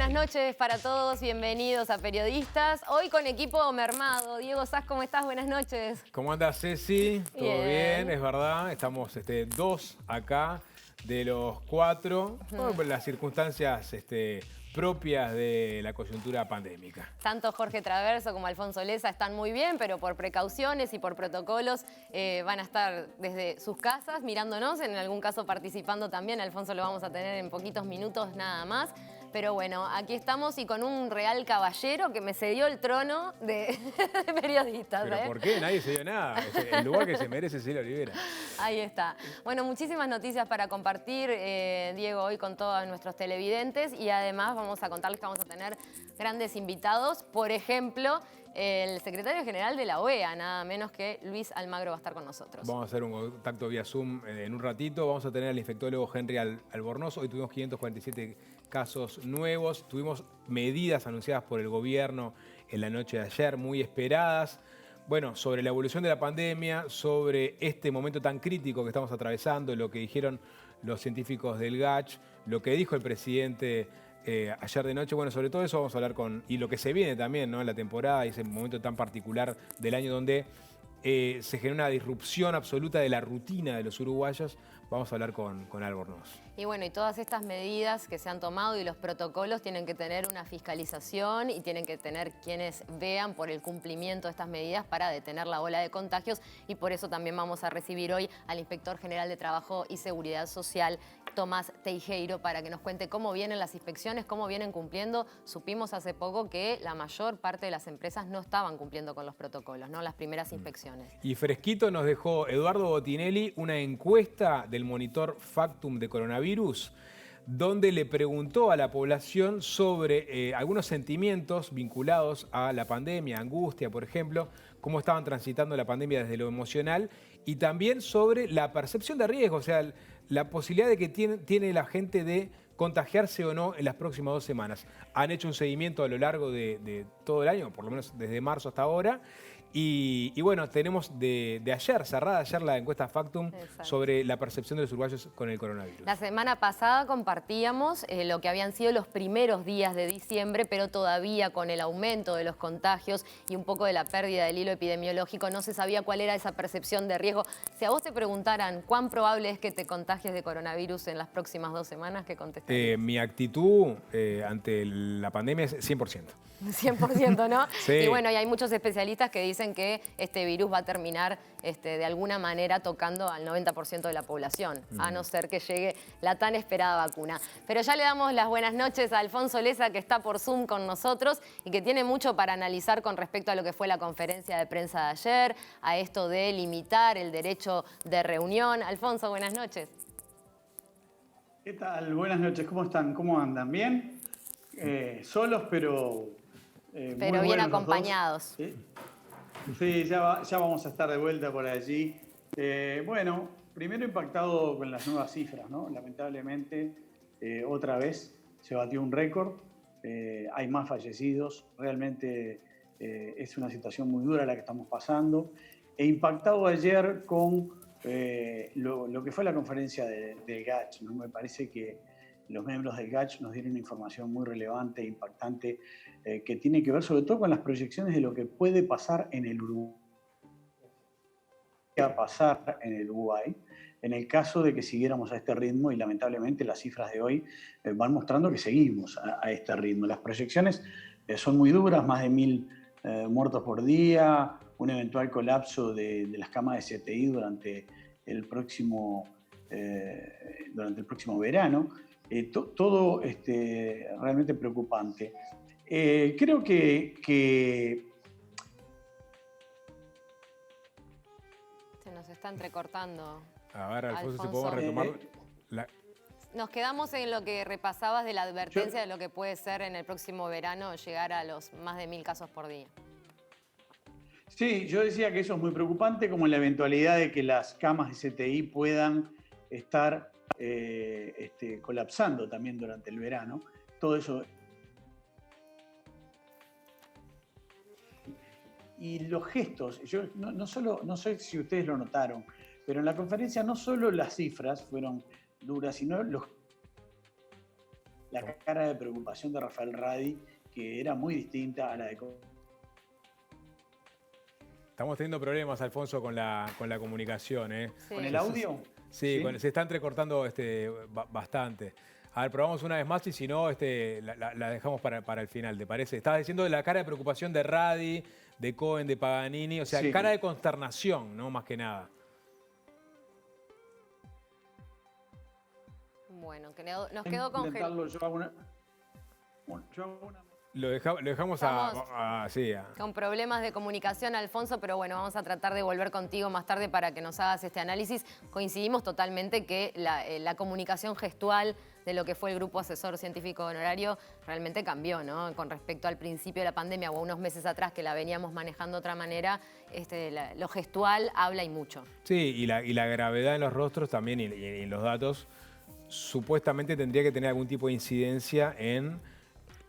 buenas noches para todos, bienvenidos a Periodistas. Hoy con equipo mermado. Diego Sass, ¿cómo estás? Buenas noches. ¿Cómo andas, Ceci? ¿Todo bien? Es verdad, estamos dos acá de los cuatro, por las circunstancias propias de la coyuntura pandémica. Tanto Jorge Traverso como Alfonso Leza están muy bien, pero por precauciones y por protocolos van a estar desde sus casas mirándonos, en algún caso participando también. Alfonso lo vamos a tener en poquitos minutos nada más. Pero bueno, aquí estamos y con un real caballero que me cedió el trono de periodistas. ¿Pero por qué? Nadie se dio nada. El lugar que se merece es Cecilia Olivera. Ahí está. Bueno, muchísimas noticias para compartir, Diego, hoy con todos nuestros televidentes. Y además vamos a contarles que vamos a tener grandes invitados. Por ejemplo, el secretario general de la OEA, nada menos que Luis Almagro, va a estar con nosotros. Vamos a hacer un contacto vía Zoom en un ratito. Vamos a tener al infectólogo Henry Albornoz. Hoy tuvimos 547 casos nuevos. Tuvimos medidas anunciadas por el gobierno en la noche de ayer, muy esperadas. Bueno, sobre la evolución de la pandemia, sobre este momento tan crítico que estamos atravesando, lo que dijeron los científicos del GACH, lo que dijo el presidente ayer de noche. Bueno, sobre todo eso vamos a hablar y lo que se viene también, ¿no? En la temporada y ese momento tan particular del año donde se genera una disrupción absoluta de la rutina de los uruguayos. Vamos a hablar con Albornoz. Y bueno, y todas estas medidas que se han tomado y los protocolos tienen que tener una fiscalización y tienen que tener quienes vean por el cumplimiento de estas medidas para detener la ola de contagios. Y por eso también vamos a recibir hoy al Inspector General de Trabajo y Seguridad Social, Tomás Teijeiro, para que nos cuente cómo vienen las inspecciones, cómo vienen cumpliendo. Supimos hace poco que la mayor parte de las empresas no estaban cumpliendo con los protocolos, ¿no? Las primeras inspecciones. Y fresquito nos dejó Eduardo Botinelli una encuesta del monitor Factum de coronavirus, donde le preguntó a la población sobre algunos sentimientos vinculados a la pandemia, angustia, por ejemplo, cómo estaban transitando la pandemia desde lo emocional y también sobre la percepción de riesgo, o sea, la posibilidad de que tiene la gente de contagiarse o no en las próximas 2 semanas. Han hecho un seguimiento a lo largo de todo el año, por lo menos desde marzo hasta ahora. Y bueno, tenemos de ayer, cerrada ayer la encuesta Factum. Exacto. Sobre la percepción de los uruguayos con el coronavirus. La semana pasada compartíamos lo que habían sido los primeros días de diciembre, pero todavía con el aumento de los contagios y un poco de la pérdida del hilo epidemiológico, no se sabía cuál era esa percepción de riesgo. Si a vos te preguntaran cuán probable es que te contagies de coronavirus en las próximas 2 semanas, ¿qué contestarías? Mi actitud ante la pandemia es 100%. 100%, ¿no? Sí. Y bueno, y hay muchos especialistas que dicen que este virus va a terminar de alguna manera tocando al 90% de la población, a no ser que llegue la tan esperada vacuna. Pero ya le damos las buenas noches a Alfonso Leza, que está por Zoom con nosotros y que tiene mucho para analizar con respecto a lo que fue la conferencia de prensa de ayer, a esto de limitar el derecho de reunión. Alfonso, buenas noches. ¿Qué tal? Buenas noches, ¿cómo están? ¿Cómo andan? ¿Bien? Solos, pero muy bien acompañados. Sí, ya vamos a estar de vuelta por allí. Bueno, primero impactado con las nuevas cifras, ¿no? Lamentablemente, otra vez se batió un récord. Hay más fallecidos. Realmente es una situación muy dura la que estamos pasando. E impactado ayer con lo que fue la conferencia del GACH, ¿no? Me parece que los miembros del GACH nos dieron información muy relevante e impactante que tiene que ver sobre todo con las proyecciones de lo que puede pasar en el Uruguay. En el caso de que siguiéramos a este ritmo, y lamentablemente las cifras de hoy van mostrando que seguimos a este ritmo. Las proyecciones son muy duras, más de 1000 muertos por día, un eventual colapso de las camas de CTI durante el próximo verano. Todo realmente preocupante. Creo que... Se nos está entrecortando. A ver, Alfonso, si podemos retomar... Nos quedamos en lo que repasabas de la advertencia de lo que puede ser en el próximo verano llegar a los más de 1000 casos por día. Sí, yo decía que eso es muy preocupante, como la eventualidad de que las camas de CTI puedan estar colapsando también durante el verano. Todo eso. Y los gestos, yo no sé si ustedes lo notaron, pero en la conferencia no solo las cifras fueron duras, sino la cara de preocupación de Rafael Radi, que era muy distinta a la de... Estamos teniendo problemas, Alfonso, con la comunicación, ¿eh? Sí. ¿Con el audio? Sí, se está entrecortando bastante. A ver, probamos una vez más y si no, la dejamos para el final, ¿te parece? Estabas diciendo de la cara de preocupación de Radi, de Cohen, de Paganini, o sea, Sí. cara de consternación, ¿no? Más que nada. Bueno, nos quedó congelado. Yo hago una... Lo dejamos Con problemas de comunicación, Alfonso, pero bueno, vamos a tratar de volver contigo más tarde para que nos hagas este análisis. Coincidimos totalmente que la comunicación gestual de lo que fue el Grupo Asesor Científico Honorario realmente cambió, ¿no? Con respecto al principio de la pandemia o a unos meses atrás que la veníamos manejando de otra manera, lo gestual habla y mucho. Sí, y la gravedad en los rostros también y en los datos supuestamente tendría que tener algún tipo de incidencia en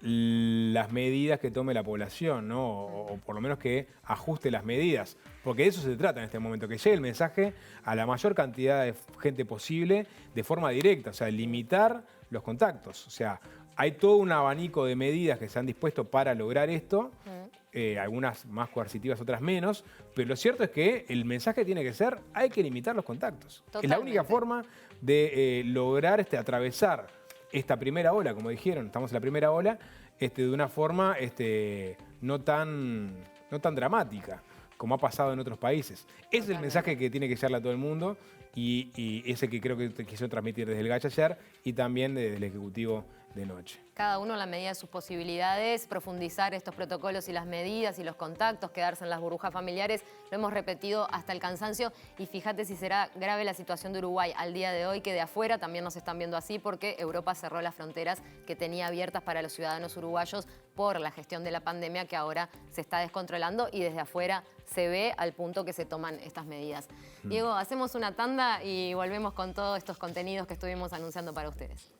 las medidas que tome la población, ¿no? O por lo menos que ajuste las medidas. Porque de eso se trata en este momento, que llegue el mensaje a la mayor cantidad de gente posible de forma directa, o sea, limitar los contactos. O sea, hay todo un abanico de medidas que se han dispuesto para lograr esto, algunas más coercitivas, otras menos, pero lo cierto es que el mensaje tiene que ser, hay que limitar los contactos. Totalmente. Es la única forma de lograr atravesar esta primera ola, como dijeron, estamos en la primera ola, de una forma no tan dramática como ha pasado en otros países. Ese es el mensaje que tiene que llegarle a todo el mundo y ese que creo que quiso transmitir desde el Gacha ayer y también desde el Ejecutivo de noche. Cada uno a la medida de sus posibilidades, profundizar estos protocolos y las medidas y los contactos, quedarse en las burbujas familiares, lo hemos repetido hasta el cansancio y fíjate si será grave la situación de Uruguay al día de hoy, que de afuera también nos están viendo así porque Europa cerró las fronteras que tenía abiertas para los ciudadanos uruguayos por la gestión de la pandemia que ahora se está descontrolando y desde afuera se ve al punto que se toman estas medidas. Diego, hacemos una tanda y volvemos con todos estos contenidos que estuvimos anunciando para ustedes.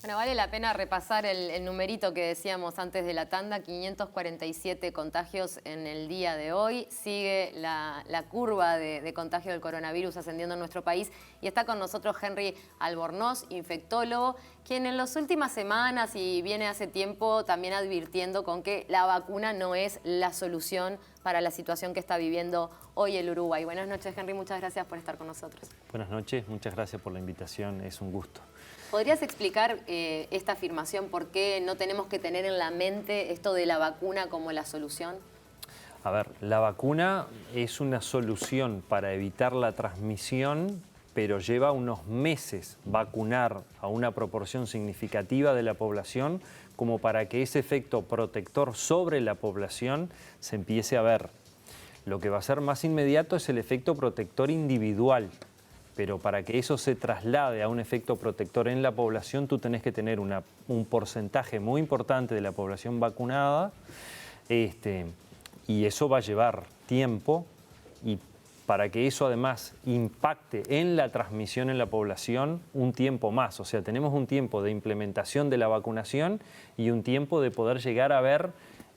Bueno, vale la pena repasar el numerito que decíamos antes de la tanda, 547 contagios en el día de hoy. Sigue la curva de contagio del coronavirus ascendiendo en nuestro país y está con nosotros Henry Albornoz, infectólogo, quien en las últimas semanas y viene hace tiempo también advirtiendo con que la vacuna no es la solución para la situación que está viviendo hoy el Uruguay. Buenas noches, Henry, muchas gracias por estar con nosotros. Buenas noches, muchas gracias por la invitación, es un gusto. ¿Podrías explicar esta afirmación? ¿Por qué no tenemos que tener en la mente esto de la vacuna como la solución? A ver, la vacuna es una solución para evitar la transmisión, pero lleva unos meses vacunar a una proporción significativa de la población como para que ese efecto protector sobre la población se empiece a ver. Lo que va a ser más inmediato es el efecto protector individual. Pero para que eso se traslade a un efecto protector en la población, tú tenés que tener un porcentaje muy importante de la población vacunada, y eso va a llevar tiempo, y para que eso además impacte en la transmisión en la población, un tiempo más. O sea, tenemos un tiempo de implementación de la vacunación y un tiempo de poder llegar a ver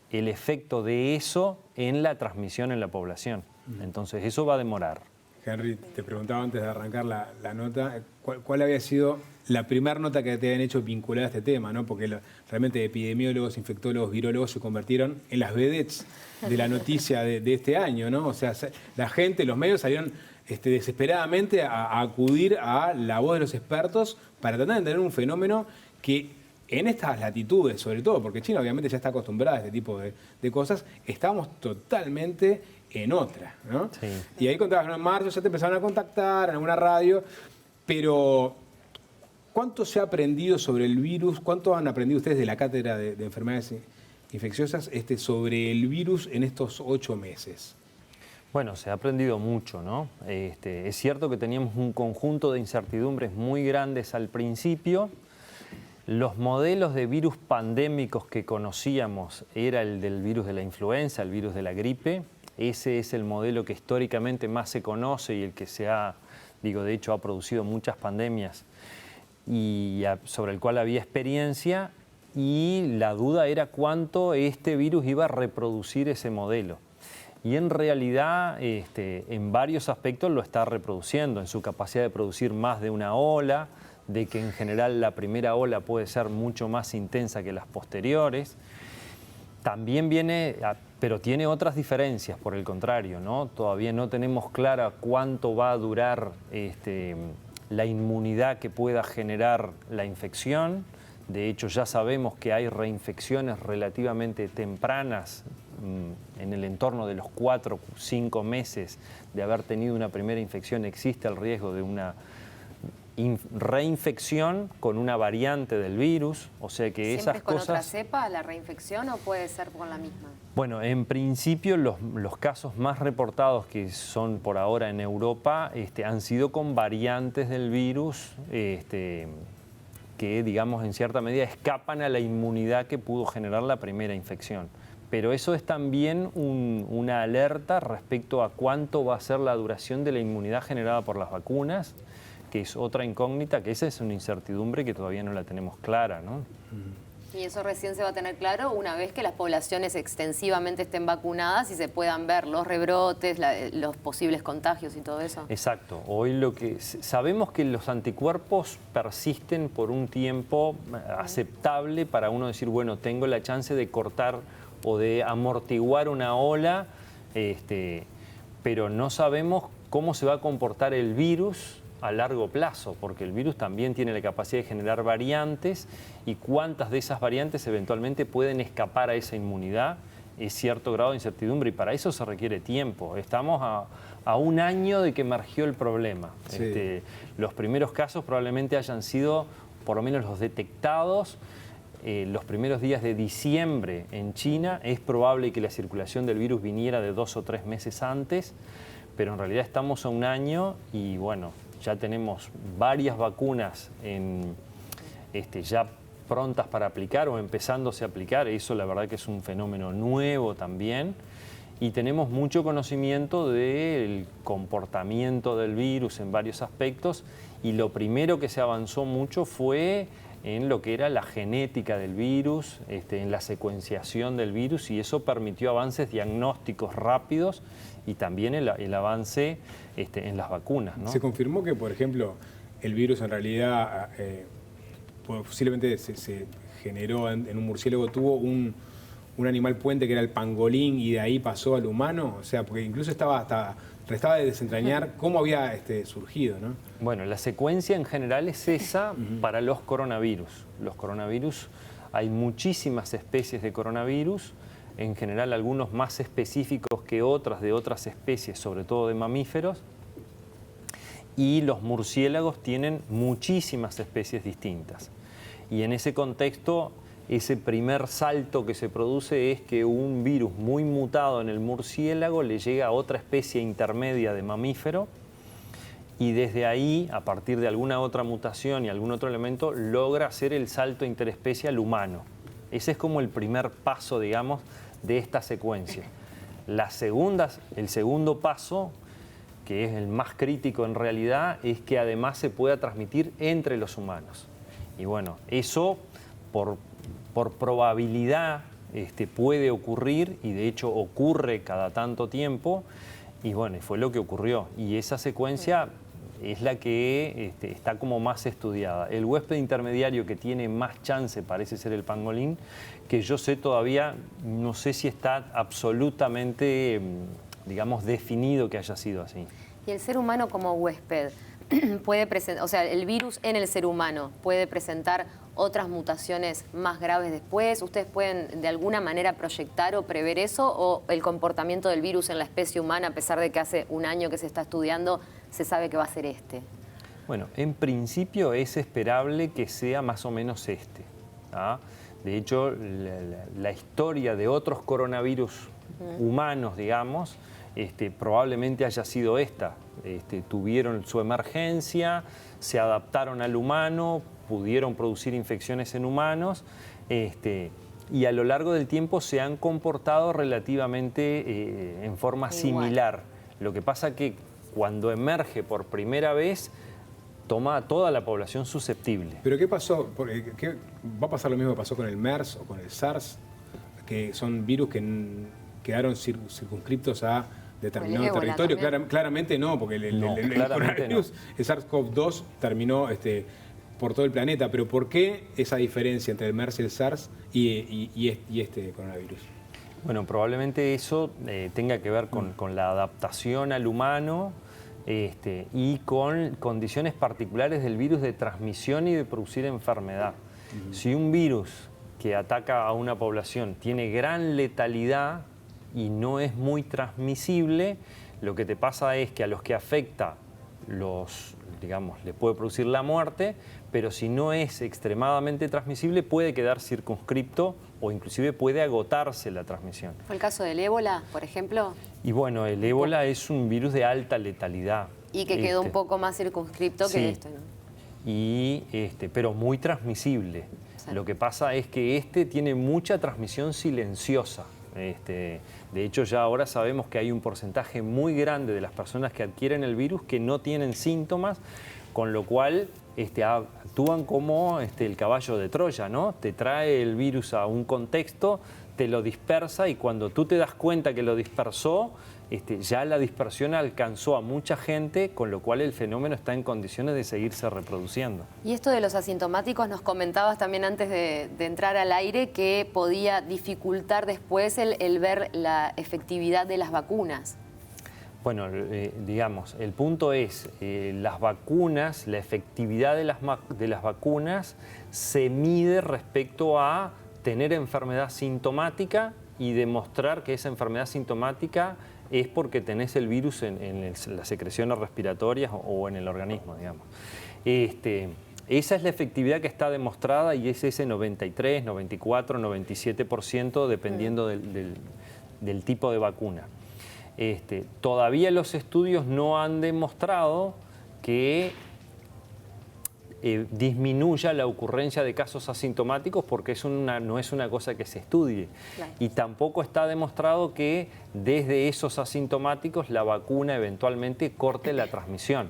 el efecto de eso en la transmisión en la población. Entonces, eso va a demorar. Henry, te preguntaba antes de arrancar la nota, ¿cuál había sido la primera nota que te habían hecho vinculada a este tema, ¿no? Porque realmente epidemiólogos, infectólogos, virólogos se convirtieron en las vedettes de la noticia de este año, ¿no? O sea, la gente, los medios salieron desesperadamente a acudir a la voz de los expertos para tratar de entender un fenómeno que en estas latitudes, sobre todo, porque China obviamente ya está acostumbrada a este tipo de cosas, estábamos totalmente en otra, ¿no? Sí. Y ahí contabas, ¿no? En marzo ya te empezaron a contactar en alguna radio, pero ¿cuánto se ha aprendido sobre el virus? ¿Cuánto han aprendido ustedes de la cátedra de enfermedades infecciosas sobre el virus en estos 8 meses? Bueno, se ha aprendido mucho, ¿no? Es cierto que teníamos un conjunto de incertidumbres muy grandes al principio. Los modelos de virus pandémicos que conocíamos era el del virus de la influenza, el virus de la gripe. Ese es el modelo que históricamente más se conoce y el que de hecho ha producido muchas pandemias y sobre el cual había experiencia, y la duda era cuánto este virus iba a reproducir ese modelo. Y en realidad, en varios aspectos lo está reproduciendo, en su capacidad de producir más de una ola, de que en general la primera ola puede ser mucho más intensa que las posteriores. También pero tiene otras diferencias, por el contrario, ¿no? Todavía no tenemos clara cuánto va a durar la inmunidad que pueda generar la infección. De hecho, ya sabemos que hay reinfecciones relativamente tempranas, en el entorno de los 4 o 5 meses de haber tenido una primera infección, existe el riesgo de una reinfección con una variante del virus, o sea que esas ¿Siempre es con cosas... otra cepa la reinfección o puede ser con la misma? Bueno, en principio los casos más reportados que son por ahora en Europa han sido con variantes del virus que, digamos, en cierta medida escapan a la inmunidad que pudo generar la primera infección. Pero eso es también una alerta respecto a cuánto va a ser la duración de la inmunidad generada por las vacunas, que es otra incógnita, que esa es una incertidumbre que todavía no la tenemos clara, ¿no? Y eso recién se va a tener claro una vez que las poblaciones extensivamente estén vacunadas y se puedan ver los rebrotes, los posibles contagios y todo eso. Exacto. Hoy sabemos que los anticuerpos persisten por un tiempo aceptable para uno decir, bueno, tengo la chance de cortar o de amortiguar una ola, pero no sabemos cómo se va a comportar el virus a largo plazo, porque el virus también tiene la capacidad de generar variantes y cuántas de esas variantes eventualmente pueden escapar a esa inmunidad es cierto grado de incertidumbre y para eso se requiere tiempo. Estamos a un año de que emergió el problema. Sí. Los primeros casos probablemente hayan sido, por lo menos los detectados, los primeros días de diciembre en China. Es probable que la circulación del virus viniera de 2 o 3 meses antes, pero en realidad estamos a un año y bueno, ya tenemos varias vacunas ya prontas para aplicar o empezándose a aplicar. Eso la verdad que es un fenómeno nuevo también. Y tenemos mucho conocimiento del comportamiento del virus en varios aspectos. Y lo primero que se avanzó mucho fue en lo que era la genética del virus, en la secuenciación del virus. Y eso permitió avances diagnósticos rápidos y también el avance en las vacunas, ¿no? Se confirmó que, por ejemplo, el virus en realidad posiblemente se generó en un murciélago, tuvo un animal puente que era el pangolín y de ahí pasó al humano, o sea, porque incluso restaba de desentrañar cómo había surgido, ¿no? Bueno, la secuencia en general es esa para los coronavirus. Los coronavirus, hay muchísimas especies de coronavirus, en general algunos más específicos que otras de otras especies, sobre todo de mamíferos, y los murciélagos tienen muchísimas especies distintas. Y en ese contexto, ese primer salto que se produce es que un virus muy mutado en el murciélago le llega a otra especie intermedia de mamífero y desde ahí, a partir de alguna otra mutación y algún otro elemento, logra hacer el salto interespecie al humano. Ese es como el primer paso, digamos, de esta secuencia. El segundo paso, que es el más crítico en realidad, es que además se pueda transmitir entre los humanos. Y bueno, eso por probabilidad puede ocurrir y de hecho ocurre cada tanto tiempo y bueno, fue lo que ocurrió. Y esa secuencia es la que está como más estudiada. El huésped intermediario que tiene más chance parece ser el pangolín, que yo sé todavía, no sé si está absolutamente, digamos, definido que haya sido así. ¿Y el ser humano como huésped puede presentar, o sea, el virus en el ser humano puede presentar otras mutaciones más graves después? ¿Ustedes pueden de alguna manera proyectar o prever eso? ¿O el comportamiento del virus en la especie humana, a pesar de que hace un año que se está estudiando, se sabe que va a ser este? Bueno, en principio es esperable que sea más o menos este, ¿ah? De hecho, la historia de otros coronavirus humanos, digamos, probablemente haya sido esta. Tuvieron su emergencia, se adaptaron al humano, pudieron producir infecciones en humanos y a lo largo del tiempo se han comportado relativamente en forma similar. Lo que pasa que cuando emerge por primera vez toma a toda la población susceptible. ¿Pero qué pasó? ¿Va a pasar lo mismo que pasó con el MERS o con el SARS? Que son virus que quedaron circunscriptos a determinado El ébola territorio. también. Claramente no, porque el coronavirus, el SARS-CoV-2 terminó por todo el planeta. Pero ¿por qué esa diferencia entre el MERS y el SARS y este coronavirus? Bueno, probablemente eso tenga que ver con la adaptación al humano y con condiciones particulares del virus de transmisión y de producir enfermedad. Si un virus que ataca a una población tiene gran letalidad y no es muy transmisible, lo que te pasa es que a los que afecta le puede producir la muerte, pero si no es extremadamente transmisible puede quedar circunscripto o inclusive puede agotarse la transmisión. ¿Fue el caso del ébola, por ejemplo? Y bueno, el ébola es un virus de alta letalidad. Y que quedó un poco más circunscripto sí, que esto, ¿no? Pero muy transmisible. Sí. Lo que pasa es que tiene mucha transmisión silenciosa. De hecho, ya ahora sabemos que hay un porcentaje muy grande de las personas que adquieren el virus que no tienen síntomas, con lo cual actúan como el caballo de Troya, ¿no? Te trae el virus a un contexto, te lo dispersa y cuando tú te das cuenta que lo dispersó, ya la dispersión alcanzó a mucha gente, con lo cual el fenómeno está en condiciones de seguirse reproduciendo. Y esto de los asintomáticos, nos comentabas también antes de entrar al aire que podía dificultar después el ver la efectividad de las vacunas. Bueno, digamos, el punto es, las vacunas, la efectividad de las vacunas se mide respecto a tener enfermedad sintomática y demostrar que esa enfermedad sintomática es porque tenés el virus en las secreciones respiratorias o en el organismo, digamos. Esa es la efectividad que está demostrada y es ese 93, 94, 97% dependiendo del tipo de vacuna. Todavía los estudios no han demostrado que disminuya la ocurrencia de casos asintomáticos porque no es una cosa que se estudie. Claro. Y tampoco está demostrado que desde esos asintomáticos la vacuna eventualmente corte la transmisión.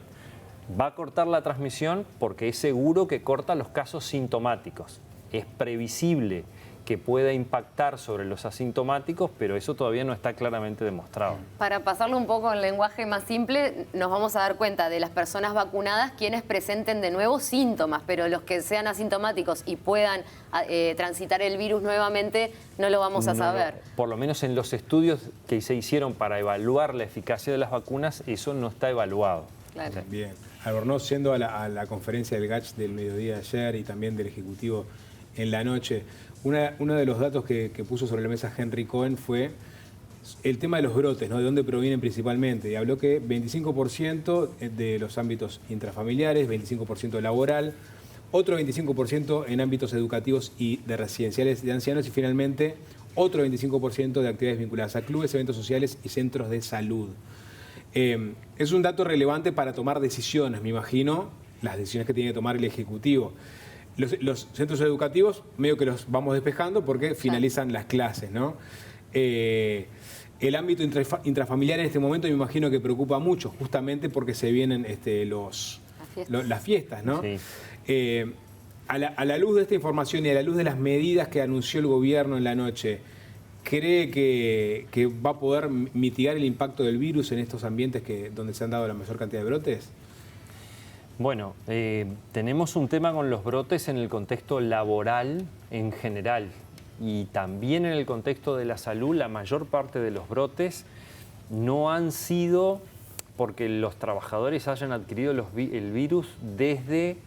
Va a cortar la transmisión porque es seguro que corta los casos sintomáticos. Es previsible que pueda impactar sobre los asintomáticos, pero eso todavía no está claramente demostrado. Para pasarlo un poco en lenguaje más simple, nos vamos a dar cuenta de las personas vacunadas quienes presenten de nuevo síntomas, pero los que sean asintomáticos y puedan transitar el virus nuevamente, no lo vamos a saber. Por lo menos en los estudios que se hicieron para evaluar la eficacia de las vacunas, eso no está evaluado. Claro. Bien. Albornoz, yendo a la conferencia del GACH del mediodía de ayer y también del Ejecutivo en la noche, uno de los datos que puso sobre la mesa Henry Cohen fue el tema de los brotes, ¿no? De dónde provienen principalmente. Y habló que 25% de los ámbitos intrafamiliares, 25% laboral, otro 25% en ámbitos educativos y de residenciales de ancianos y finalmente otro 25% de actividades vinculadas a clubes, eventos sociales y centros de salud. Es un dato relevante para tomar decisiones, me imagino, las decisiones que tiene que tomar el Ejecutivo. Los centros educativos medio que los vamos despejando porque finalizan las clases, ¿no? El ámbito intrafamiliar en este momento me imagino que preocupa mucho, justamente porque se vienen las fiestas, ¿no? Sí. A la luz de esta información y a la luz de las medidas que anunció el gobierno en la noche, ¿cree que va a poder mitigar el impacto del virus en estos ambientes donde se han dado la mayor cantidad de brotes? Bueno, tenemos un tema con los brotes en el contexto laboral en general y también en el contexto de la salud. La mayor parte de los brotes no han sido porque los trabajadores hayan adquirido el virus desde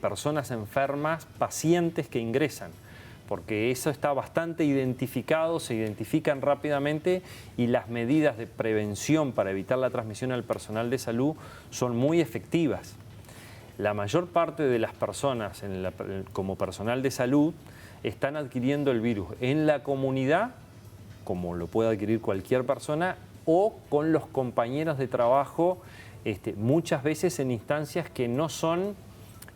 personas enfermas, pacientes que ingresan, porque eso está bastante identificado, se identifican rápidamente y las medidas de prevención para evitar la transmisión al personal de salud son muy efectivas. La mayor parte de las personas como personal de salud están adquiriendo el virus en la comunidad, como lo puede adquirir cualquier persona, o con los compañeros de trabajo, muchas veces en instancias que no son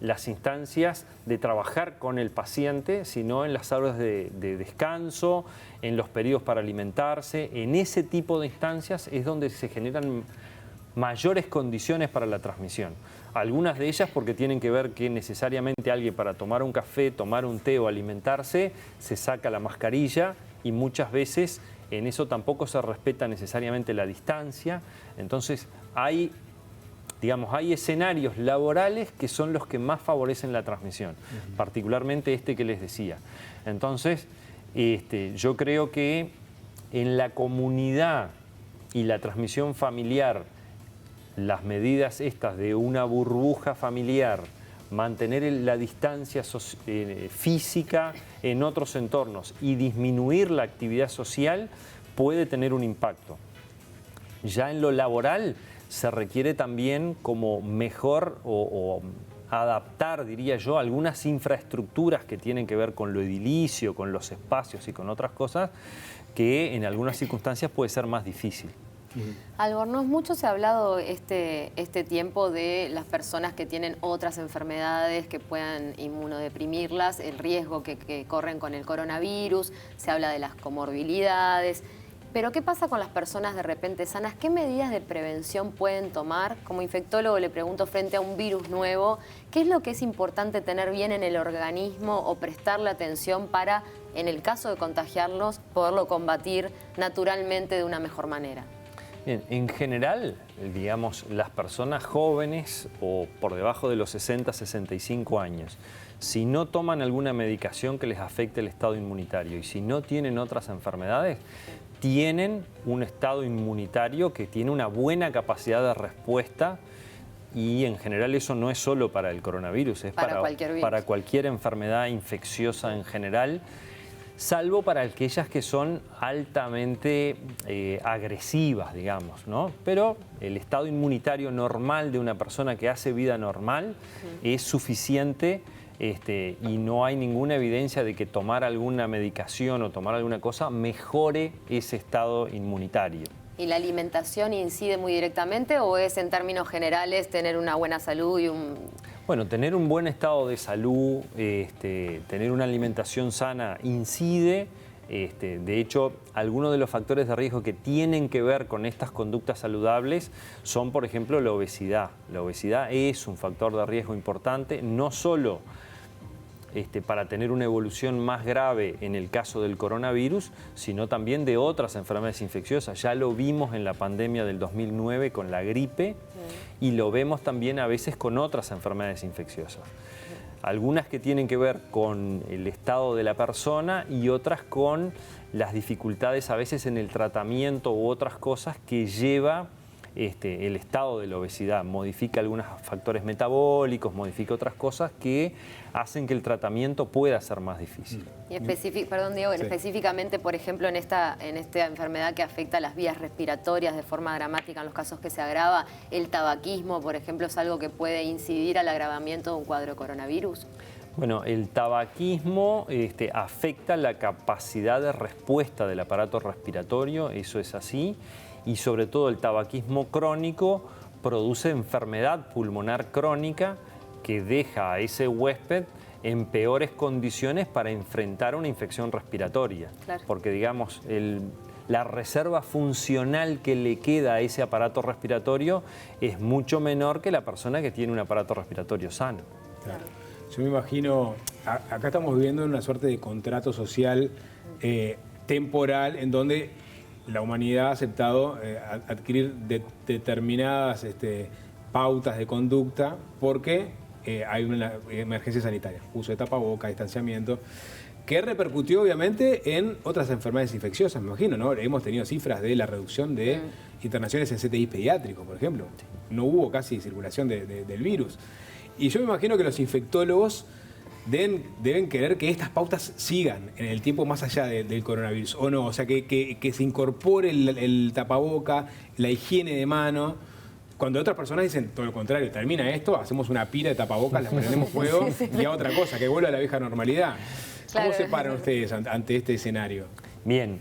las instancias de trabajar con el paciente, sino en las horas de descanso, en los periodos para alimentarse. En ese tipo de instancias es donde se generan mayores condiciones para la transmisión. Algunas de ellas porque tienen que ver que necesariamente alguien para tomar un café, tomar un té o alimentarse, se saca la mascarilla y muchas veces en eso tampoco se respeta necesariamente la distancia. Entonces hay escenarios laborales que son los que más favorecen la transmisión, particularmente este que les decía. Entonces, yo creo que en la comunidad y la transmisión familiar, las medidas estas de una burbuja familiar, mantener la distancia física en otros entornos y disminuir la actividad social puede tener un impacto. Ya en lo laboral se requiere también como mejor o adaptar, diría yo, algunas infraestructuras que tienen que ver con lo edilicio, con los espacios y con otras cosas que en algunas circunstancias puede ser más difícil. Albornoz, mucho se ha hablado este tiempo de las personas que tienen otras enfermedades que puedan inmunodeprimirlas, el riesgo que corren con el coronavirus, se habla de las comorbilidades. Pero ¿qué pasa con las personas de repente sanas? ¿Qué medidas de prevención pueden tomar? Como infectólogo le pregunto, frente a un virus nuevo, ¿qué es lo que es importante tener bien en el organismo o prestarle atención para, en el caso de contagiarlos, poderlo combatir naturalmente de una mejor manera? Bien, en general, digamos, las personas jóvenes o por debajo de los 60, 65 años, si no toman alguna medicación que les afecte el estado inmunitario y si no tienen otras enfermedades, tienen un estado inmunitario que tiene una buena capacidad de respuesta y en general eso no es solo para el coronavirus, es para cualquier enfermedad infecciosa en general, salvo para aquellas que son altamente agresivas, digamos, ¿no? Pero el estado inmunitario normal de una persona que hace vida normal es suficiente y no hay ninguna evidencia de que tomar alguna medicación o tomar alguna cosa mejore ese estado inmunitario. ¿Y la alimentación incide muy directamente o es en términos generales tener una buena salud y un... Bueno, tener un buen estado de salud, tener una alimentación sana incide. De hecho, algunos de los factores de riesgo que tienen que ver con estas conductas saludables son, por ejemplo, la obesidad. La obesidad es un factor de riesgo importante, no solo para tener una evolución más grave en el caso del coronavirus, sino también de otras enfermedades infecciosas. Ya lo vimos en la pandemia del 2009 con la gripe y lo vemos también a veces con otras enfermedades infecciosas. Algunas que tienen que ver con el estado de la persona y otras con las dificultades a veces en el tratamiento u otras cosas que lleva el estado de la obesidad. Modifica algunos factores metabólicos, modifica otras cosas que hacen que el tratamiento pueda ser más difícil. Y específicamente, por ejemplo, en esta enfermedad que afecta a las vías respiratorias de forma dramática en los casos que se agrava, ¿el tabaquismo, por ejemplo, es algo que puede incidir al agravamiento de un cuadro de coronavirus? Bueno, el tabaquismo afecta la capacidad de respuesta del aparato respiratorio, eso es así, y sobre todo el tabaquismo crónico produce enfermedad pulmonar crónica que deja a ese huésped en peores condiciones para enfrentar una infección respiratoria. Claro. Porque, digamos, la reserva funcional que le queda a ese aparato respiratorio es mucho menor que la persona que tiene un aparato respiratorio sano. Claro. Yo me imagino, acá estamos viviendo una suerte de contrato social temporal en donde la humanidad ha aceptado adquirir determinadas pautas de conducta porque hay una emergencia sanitaria, uso de tapabocas, distanciamiento, que repercutió obviamente en otras enfermedades infecciosas, me imagino, ¿no? Hemos tenido cifras de la reducción de internaciones en CTI pediátricos, por ejemplo. No hubo casi circulación del virus. Y yo me imagino que los infectólogos deben querer que estas pautas sigan en el tiempo más allá del coronavirus, ¿o no? O sea, que se incorpore el tapaboca, la higiene de mano. Cuando otras personas dicen todo lo contrario, termina esto, hacemos una pila de tapabocas, la prendemos fuego y a otra cosa, que vuelva a la vieja normalidad. Claro. ¿Cómo se paran ustedes ante este escenario? Bien,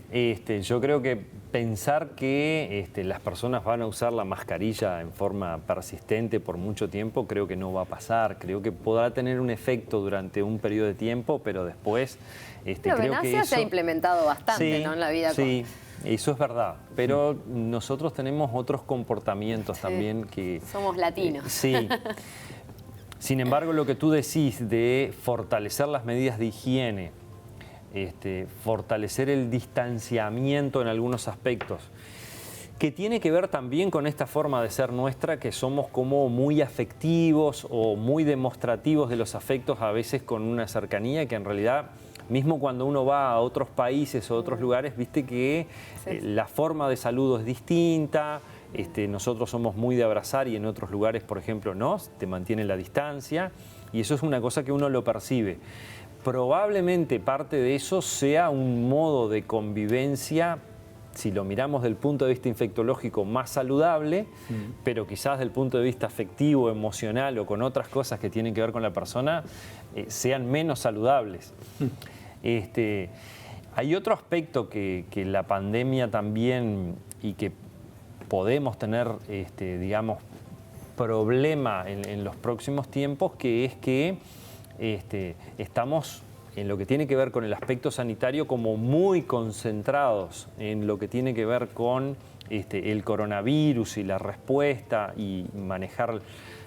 yo creo que pensar que las personas van a usar la mascarilla en forma persistente por mucho tiempo, creo que no va a pasar. Creo que podrá tener un efecto durante un periodo de tiempo, pero después pero creo que eso se ha implementado bastante, ¿no? En la vida. Sí, eso es verdad. Pero nosotros tenemos otros comportamientos también que... Somos latinos. Sí. Sin embargo, lo que tú decís de fortalecer las medidas de higiene, fortalecer el distanciamiento en algunos aspectos, que tiene que ver también con esta forma de ser nuestra, que somos como muy afectivos o muy demostrativos de los afectos, a veces con una cercanía que en realidad, mismo cuando uno va a otros países o otros lugares, viste que la forma de saludo es distinta. Nosotros somos muy de abrazar y en otros lugares, por ejemplo, no, te mantiene la distancia y eso es una cosa que uno lo percibe. Probablemente parte de eso sea un modo de convivencia, si lo miramos desde el punto de vista infectológico, más saludable, pero quizás desde el punto de vista afectivo, emocional o con otras cosas que tienen que ver con la persona, sean menos saludables. Hay otro aspecto que la pandemia también, y que podemos tener, digamos, problema en los próximos tiempos, que es que estamos en lo que tiene que ver con el aspecto sanitario como muy concentrados en lo que tiene que ver con el coronavirus y la respuesta y manejar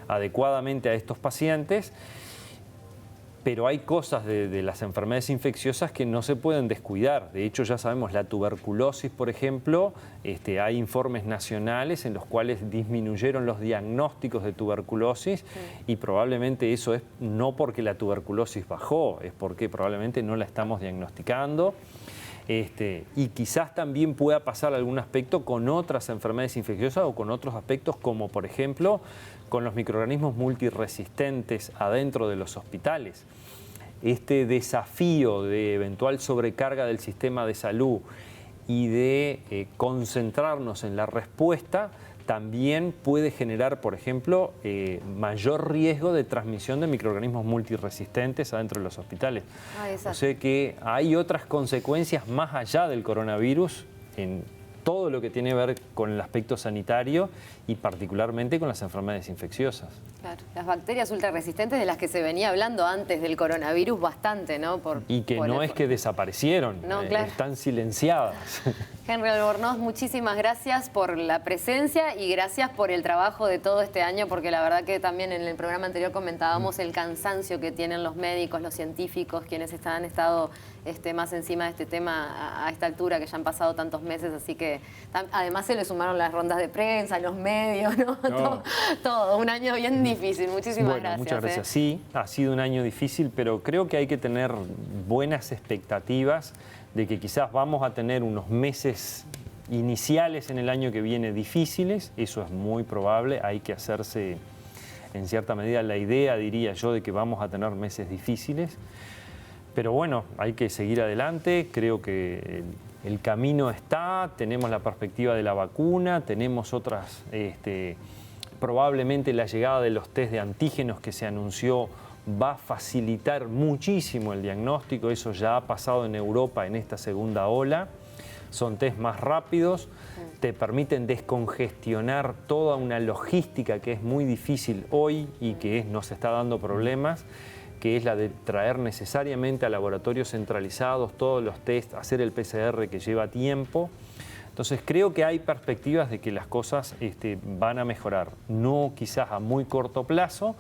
adecuadamente a estos pacientes. Pero hay cosas de las enfermedades infecciosas que no se pueden descuidar. De hecho, ya sabemos, la tuberculosis, por ejemplo, hay informes nacionales en los cuales disminuyeron los diagnósticos de tuberculosis y probablemente eso es no porque la tuberculosis bajó, es porque probablemente no la estamos diagnosticando. Y quizás también pueda pasar algún aspecto con otras enfermedades infecciosas o con otros aspectos como, por ejemplo, con los microorganismos multiresistentes adentro de los hospitales. Este desafío de eventual sobrecarga del sistema de salud y de concentrarnos en la respuesta también puede generar, por ejemplo, mayor riesgo de transmisión de microorganismos multiresistentes adentro de los hospitales. O sea que hay otras consecuencias más allá del coronavirus en todo lo que tiene que ver con el aspecto sanitario y particularmente con las enfermedades infecciosas. Claro, las bacterias ultrarresistentes de las que se venía hablando antes del coronavirus bastante, ¿no? Y que no es que desaparecieron, no, claro. Están silenciadas. Henry Albornoz, muchísimas gracias por la presencia y gracias por el trabajo de todo este año, porque la verdad que también en el programa anterior comentábamos el cansancio que tienen los médicos, los científicos, quienes han estado más encima de este tema a esta altura, que ya han pasado tantos meses, así que además se le sumaron las rondas de prensa, los medios, ¿no? Todo, un año bien difícil. Muchísimas gracias. Muchas gracias. Sí, ha sido un año difícil, pero creo que hay que tener buenas expectativas de que quizás vamos a tener unos meses iniciales en el año que viene difíciles. Eso es muy probable. Hay que hacerse, en cierta medida, la idea, diría yo, de que vamos a tener meses difíciles. Pero bueno, hay que seguir adelante. Creo que el camino está. Tenemos la perspectiva de la vacuna, tenemos otras... probablemente la llegada de los test de antígenos que se anunció va a facilitar muchísimo el diagnóstico. Eso ya ha pasado en Europa en esta segunda ola. Son test más rápidos, te permiten descongestionar toda una logística que es muy difícil hoy y que nos está dando problemas, que es la de traer necesariamente a laboratorios centralizados todos los test, hacer el PCR que lleva tiempo. Entonces creo que hay perspectivas de que las cosas van a mejorar. No quizás a muy corto plazo,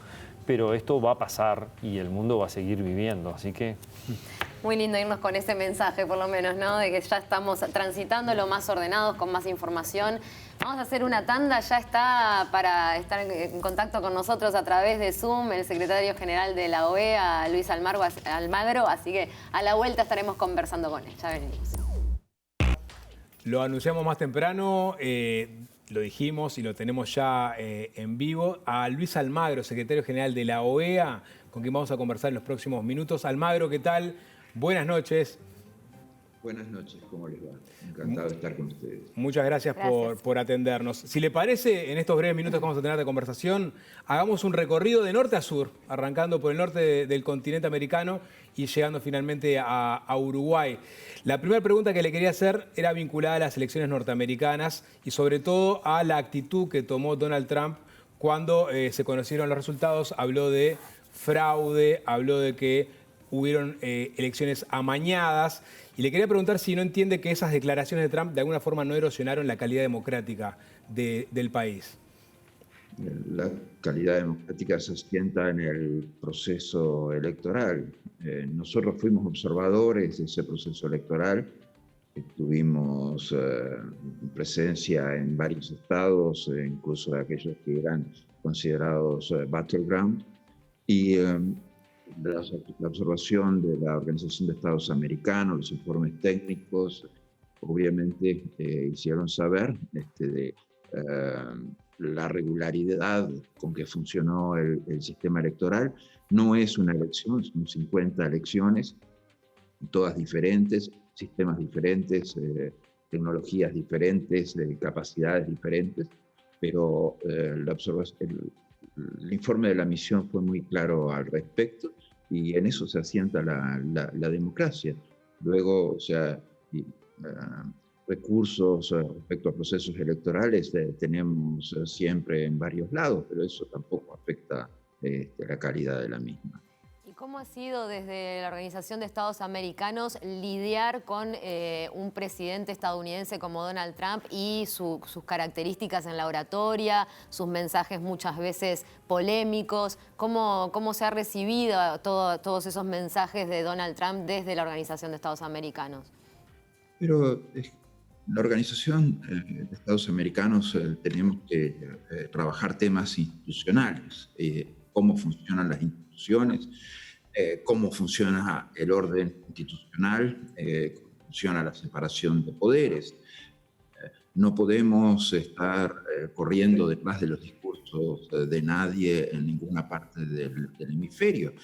pero esto va a pasar y el mundo va a seguir viviendo, así que... Muy lindo irnos con ese mensaje, por lo menos, ¿no? De que ya estamos transitando lo más ordenados, con más información. Vamos a hacer una tanda, ya está para estar en contacto con nosotros a través de Zoom el secretario general de la OEA, Luis Almagro, así que a la vuelta estaremos conversando con él. Ya venimos. Lo anunciamos más temprano, lo dijimos y lo tenemos ya en vivo, a Luis Almagro, secretario general de la OEA, con quien vamos a conversar en los próximos minutos. Almagro, ¿qué tal? Buenas noches. Buenas noches, ¿cómo les va? Encantado de estar con ustedes. Muchas gracias. Por atendernos. Si le parece, en estos breves minutos que vamos a tener de conversación, hagamos un recorrido de norte a sur, arrancando por el norte del continente americano y llegando finalmente a Uruguay. La primera pregunta que le quería hacer era vinculada a las elecciones norteamericanas y sobre todo a la actitud que tomó Donald Trump cuando se conocieron los resultados. Habló de fraude, habló de que hubieron elecciones amañadas. Y le quería preguntar si no entiende que esas declaraciones de Trump de alguna forma no erosionaron la calidad democrática del país. La calidad democrática se asienta en el proceso electoral. Nosotros fuimos observadores de ese proceso electoral. Tuvimos presencia en varios estados, incluso de aquellos que eran considerados battleground. Y la observación de la Organización de Estados Americanos, los informes técnicos, obviamente hicieron saber de la regularidad con que funcionó el sistema electoral. No es una elección, son 50 elecciones, todas diferentes, sistemas diferentes, tecnologías diferentes, capacidades diferentes, pero el informe de la misión fue muy claro al respecto y en eso se asienta la democracia. Luego, o sea, recursos respecto a procesos electorales tenemos siempre en varios lados, pero eso tampoco afecta la calidad de la misma. ¿Y cómo ha sido desde la Organización de Estados Americanos lidiar con un presidente estadounidense como Donald Trump y sus características en la oratoria, sus mensajes muchas veces polémicos? ¿Cómo se ha recibido todos esos mensajes de Donald Trump desde la Organización de Estados Americanos? Pero la Organización de Estados Americanos tenemos que trabajar temas institucionales, cómo funcionan las instituciones, cómo funciona el orden institucional, cómo funciona la separación de poderes. No podemos estar corriendo detrás de los discursos de nadie en ninguna parte del hemisferio.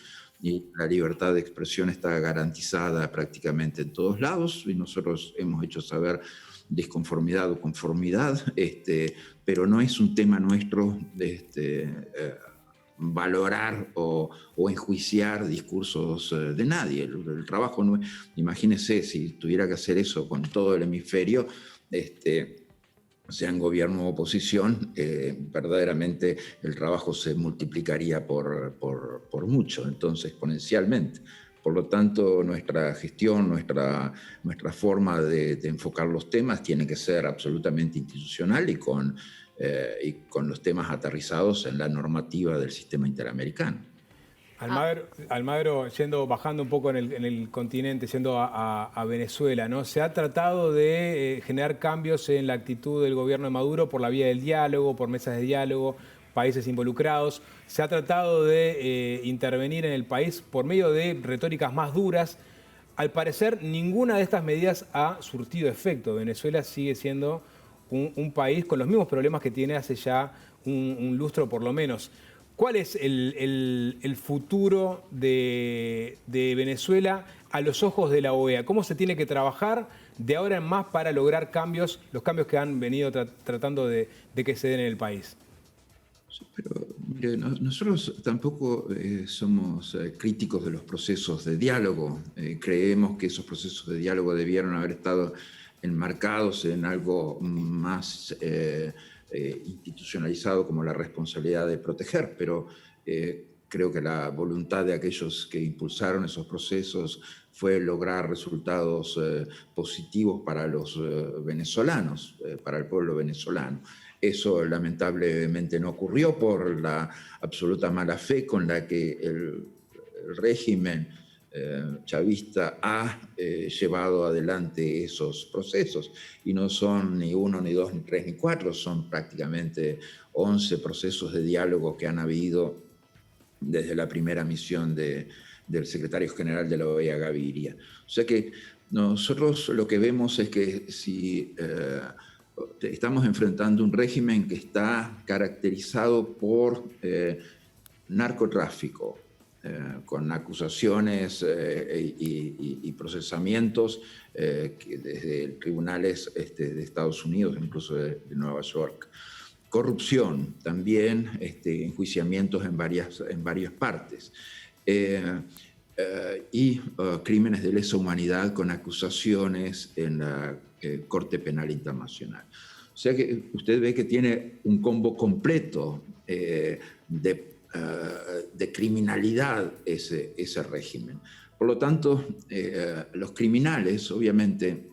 Y la libertad de expresión está garantizada prácticamente en todos lados y nosotros hemos hecho saber disconformidad o conformidad, pero no es un tema nuestro valorar o enjuiciar discursos de nadie. El trabajo no, imagínese si tuviera que hacer eso con todo el hemisferio, sea en gobierno o oposición, verdaderamente el trabajo se multiplicaría por mucho, entonces exponencialmente. Por lo tanto, nuestra gestión, nuestra forma de enfocar los temas tiene que ser absolutamente institucional y con los temas aterrizados en la normativa del sistema interamericano. Almagro, bajando un poco en el continente, yendo a Venezuela, ¿no? Se ha tratado de generar cambios en la actitud del gobierno de Maduro por la vía del diálogo, por mesas de diálogo, países involucrados. Se ha tratado de intervenir en el país por medio de retóricas más duras. Al parecer, ninguna de estas medidas ha surtido efecto. Venezuela sigue siendo un país con los mismos problemas que tiene hace ya un lustro por lo menos. ¿Cuál es el futuro de Venezuela a los ojos de la OEA? ¿Cómo se tiene que trabajar de ahora en más para lograr cambios, los cambios que han venido tratando de que se den en el país? Sí, pero mire, nosotros tampoco somos críticos de los procesos de diálogo. Creemos que esos procesos de diálogo debieron haber estado enmarcados en algo más institucionalizado como la responsabilidad de proteger, pero creo que la voluntad de aquellos que impulsaron esos procesos fue lograr resultados positivos para los venezolanos, para el pueblo venezolano. Eso lamentablemente no ocurrió por la absoluta mala fe con la que el régimen chavista ha llevado adelante esos procesos. Y no son ni uno, ni dos, ni tres, ni cuatro, son prácticamente 11 procesos de diálogo que han habido desde la primera misión del secretario general de la OEA, Gaviria. O sea que nosotros lo que vemos es que si estamos enfrentando un régimen que está caracterizado por narcotráfico, con acusaciones y procesamientos desde tribunales de Estados Unidos, incluso de Nueva York. Corrupción, también enjuiciamientos en varias partes. Y crímenes de lesa humanidad con acusaciones en la Corte Penal Internacional. O sea que usted ve que tiene un combo completo de criminalidad ese régimen. Por lo tanto, los criminales obviamente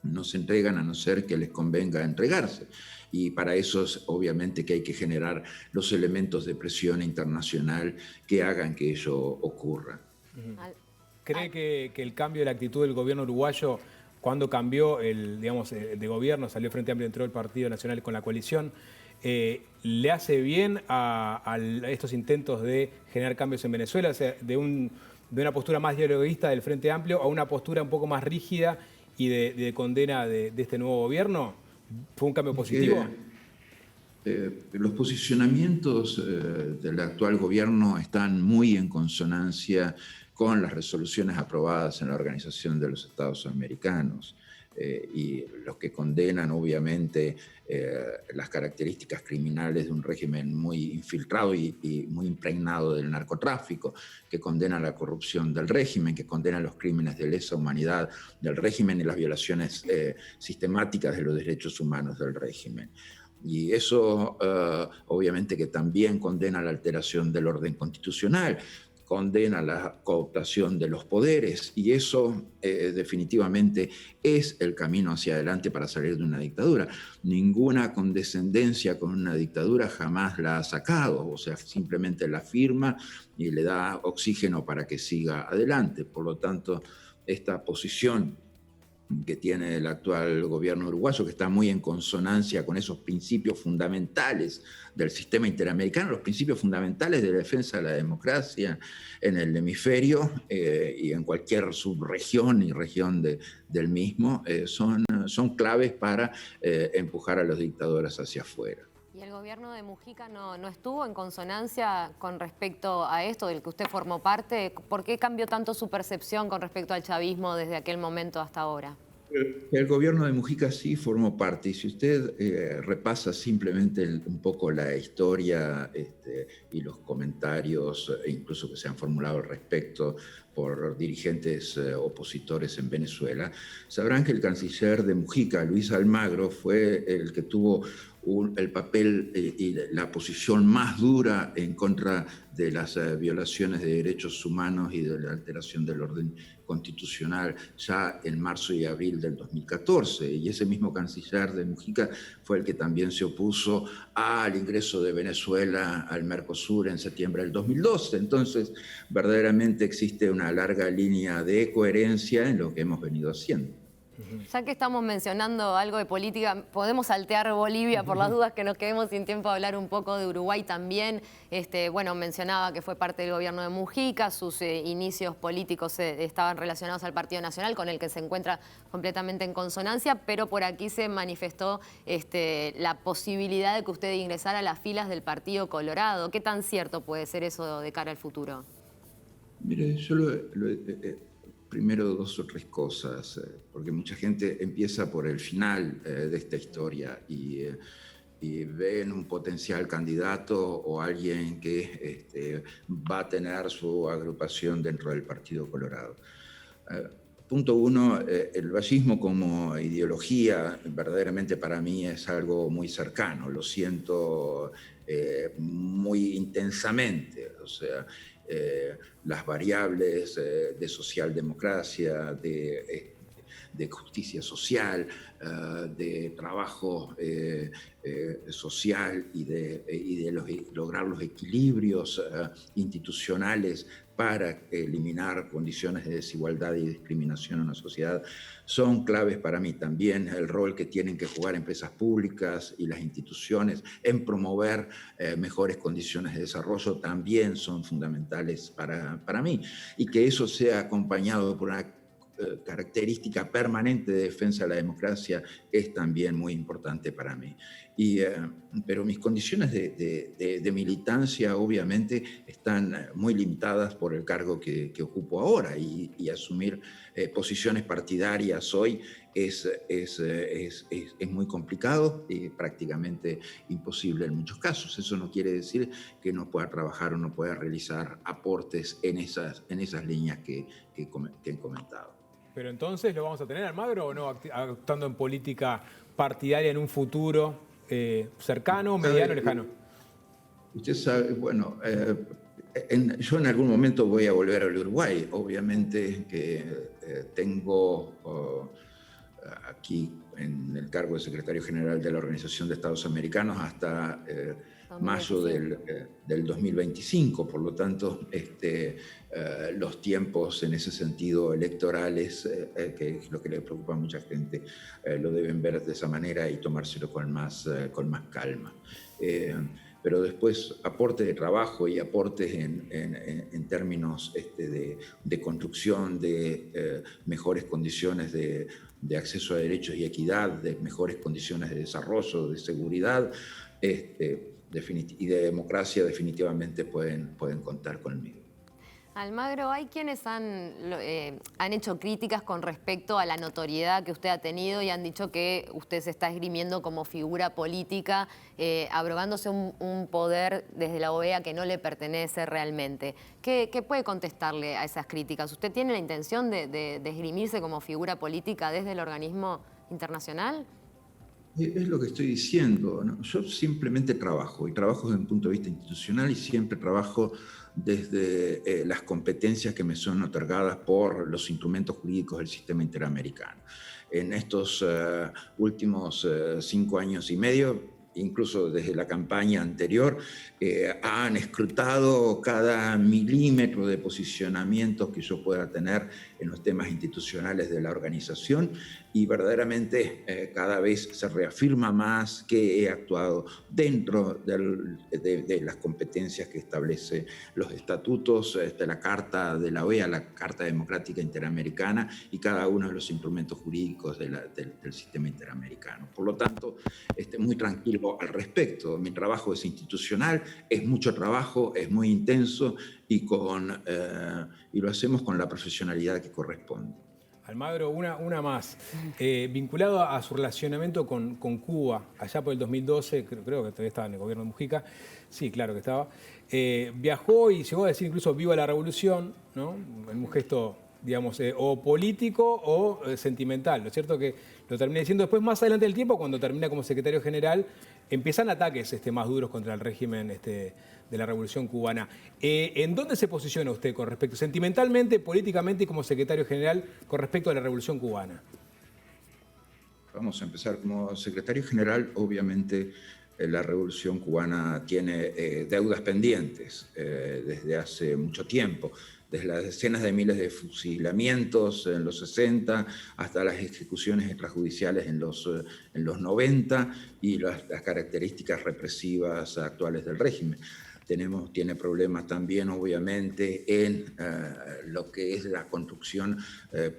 no se entregan a no ser que les convenga entregarse. Y para eso es obviamente que hay que generar los elementos de presión internacional que hagan que ello ocurra. ¿Cree que el cambio de la actitud del gobierno uruguayo, cuando cambió de gobierno, salió Frente Amplio, entró el Partido Nacional con la coalición, le hace bien a estos intentos de generar cambios en Venezuela? O sea, de una postura más dialoguista del Frente Amplio a una postura un poco más rígida y de condena de este nuevo gobierno. ¿Fue un cambio positivo? Los posicionamientos del actual gobierno están muy en consonancia con las resoluciones aprobadas en la Organización de los Estados Americanos, y los que condenan obviamente las características criminales de un régimen muy infiltrado y muy impregnado del narcotráfico, que condena la corrupción del régimen, que condena los crímenes de lesa humanidad del régimen y las violaciones sistemáticas de los derechos humanos del régimen. Y eso obviamente que también condena la alteración del orden constitucional, condena la cooptación de los poderes, y eso definitivamente es el camino hacia adelante para salir de una dictadura. Ninguna condescendencia con una dictadura jamás la ha sacado, o sea, simplemente la firma y le da oxígeno para que siga adelante. Por lo tanto, esta posición que tiene el actual gobierno uruguayo, que está muy en consonancia con esos principios fundamentales del sistema interamericano, los principios fundamentales de la defensa de la democracia en el hemisferio y en cualquier subregión y región del mismo, son claves para empujar a los dictadores hacia afuera. ¿Y el gobierno de Mujica no estuvo en consonancia con respecto a esto del que usted formó parte? ¿Por qué cambió tanto su percepción con respecto al chavismo desde aquel momento hasta ahora? El gobierno de Mujica sí formó parte, y si usted repasa simplemente un poco la historia y los comentarios, incluso que se han formulado al respecto por dirigentes opositores en Venezuela, sabrán que el canciller de Mujica, Luis Almagro, fue el que tuvo el papel y la posición más dura en contra de las violaciones de derechos humanos y de la alteración del orden constitucional ya en marzo y abril del 2014. Y ese mismo canciller de Mujica fue el que también se opuso al ingreso de Venezuela al Mercosur en septiembre del 2012. Entonces, verdaderamente existe una larga línea de coherencia en lo que hemos venido haciendo. Ya que estamos mencionando algo de política, podemos saltear Bolivia por las dudas que nos quedemos sin tiempo a hablar un poco de Uruguay también. Bueno, mencionaba que fue parte del gobierno de Mujica, sus inicios políticos estaban relacionados al Partido Nacional, con el que se encuentra completamente en consonancia, pero por aquí se manifestó la posibilidad de que usted ingresara a las filas del Partido Colorado. ¿Qué tan cierto puede ser eso de cara al futuro? Mire, yo primero dos o tres cosas, porque mucha gente empieza por el final de esta historia y ven un potencial candidato o alguien que va a tener su agrupación dentro del Partido Colorado. Punto uno, el vallismo como ideología verdaderamente para mí es algo muy cercano, lo siento muy intensamente, o sea, las variables de socialdemocracia, de justicia social, de trabajo social y de lograr los equilibrios institucionales para eliminar condiciones de desigualdad y discriminación en la sociedad, son claves para mí. También el rol que tienen que jugar empresas públicas y las instituciones en promover mejores condiciones de desarrollo también son fundamentales para mí. Y que eso sea acompañado por una característica permanente de defensa de la democracia es también muy importante para mí. Pero mis condiciones de militancia obviamente están muy limitadas por el cargo que ocupo ahora, y asumir posiciones partidarias hoy es muy complicado y prácticamente imposible en muchos casos. Eso no quiere decir que no pueda trabajar o no pueda realizar aportes en esas líneas que he comentado. Pero entonces, ¿lo vamos a tener, Almagro, o no, actuando en política partidaria en un futuro cercano, mediano, lejano? Usted sabe, bueno, yo en algún momento voy a volver al Uruguay. Obviamente que tengo aquí en el cargo de secretario general de la Organización de Estados Americanos hasta mayo del 2025. Por lo tanto, los tiempos en ese sentido electorales, que es lo que le preocupa a mucha gente, lo deben ver de esa manera y tomárselo con más calma. Pero después aportes de trabajo y aportes en términos de construcción, de mejores condiciones de acceso a derechos y equidad, de mejores condiciones de desarrollo, de seguridad y de democracia, definitivamente pueden contar conmigo. Almagro, hay quienes han hecho críticas con respecto a la notoriedad que usted ha tenido y han dicho que usted se está esgrimiendo como figura política, abrogándose un poder desde la OEA que no le pertenece realmente. ¿Qué puede contestarle a esas críticas? ¿Usted tiene la intención de esgrimirse como figura política desde el organismo internacional? Es lo que estoy diciendo, ¿no? Yo simplemente trabajo, y trabajo desde un punto de vista institucional y siempre trabajo desde las competencias que me son otorgadas por los instrumentos jurídicos del sistema interamericano. En estos últimos 5 años y medio, incluso desde la campaña anterior, han escrutado cada milímetro de posicionamientos que yo pueda tener en los temas institucionales de la organización y verdaderamente cada vez se reafirma más que he actuado dentro de las competencias que establece los estatutos, la Carta de la OEA, la Carta Democrática Interamericana y cada uno de los instrumentos jurídicos del sistema interamericano. Por lo tanto, muy tranquilo al respecto. Mi trabajo es institucional, es mucho trabajo, es muy intenso y lo hacemos con la profesionalidad que corresponde. Almagro, una más. Vinculado a su relacionamiento con Cuba, allá por el 2012, creo que todavía estaba en el gobierno de Mujica, sí, claro que estaba, viajó y llegó a decir incluso viva la revolución, ¿no? En un gesto, digamos, o político o sentimental, ¿no es cierto? Que lo termina diciendo después, más adelante del tiempo, cuando termina como secretario general, empiezan ataques más duros contra el régimen de la Revolución Cubana. ¿En dónde se posiciona usted con respecto, sentimentalmente, políticamente y como secretario general, con respecto a la Revolución Cubana? Vamos a empezar. Como secretario general, obviamente, la Revolución Cubana tiene deudas pendientes desde hace mucho tiempo. Desde las decenas de miles de fusilamientos en los 60 hasta las ejecuciones extrajudiciales en los 90 y las características represivas actuales del régimen. Tiene problemas también, obviamente, en lo que es la construcción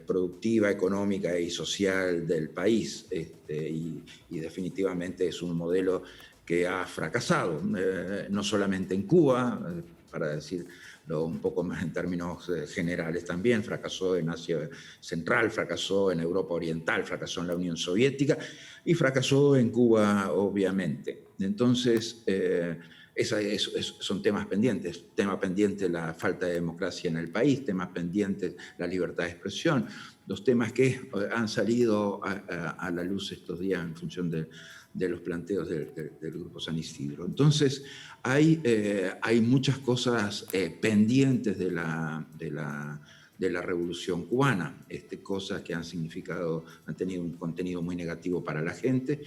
productiva, económica y social del país. Y definitivamente es un modelo que ha fracasado, no solamente en Cuba, para decirlo un poco más en términos generales también, fracasó en Asia Central, fracasó en Europa Oriental, fracasó en la Unión Soviética y fracasó en Cuba, obviamente. Entonces, son temas pendientes. Tema pendiente la falta de democracia en el país, temas pendientes la libertad de expresión, los temas que han salido a la luz estos días en función de los planteos del Grupo San Isidro. Entonces, hay muchas cosas pendientes de la Revolución Cubana, cosas que han tenido un contenido muy negativo para la gente,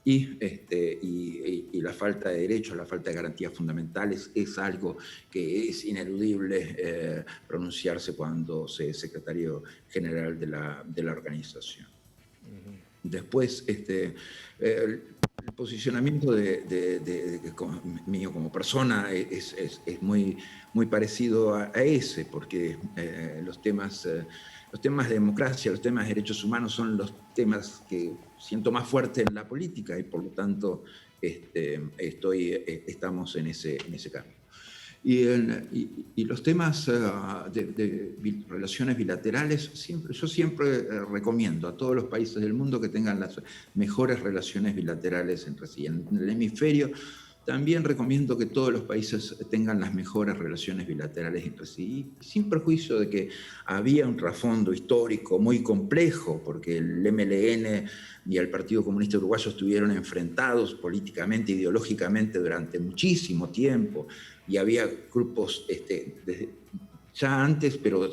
y la falta de derechos, la falta de garantías fundamentales es algo que es ineludible pronunciarse cuando se es secretario general de la organización. Después, el posicionamiento mío como persona es muy parecido a ese, porque los temas de democracia, los temas de derechos humanos son los temas que siento más fuerte en la política y por lo tanto estamos en ese camino. Y los temas de relaciones bilaterales, yo siempre recomiendo a todos los países del mundo que tengan las mejores relaciones bilaterales entre sí. En el hemisferio también recomiendo que todos los países tengan las mejores relaciones bilaterales entre sí, sin perjuicio de que había un trasfondo histórico muy complejo, porque el MLN y el Partido Comunista Uruguayo estuvieron enfrentados políticamente, ideológicamente durante muchísimo tiempo, y había grupos ya antes, pero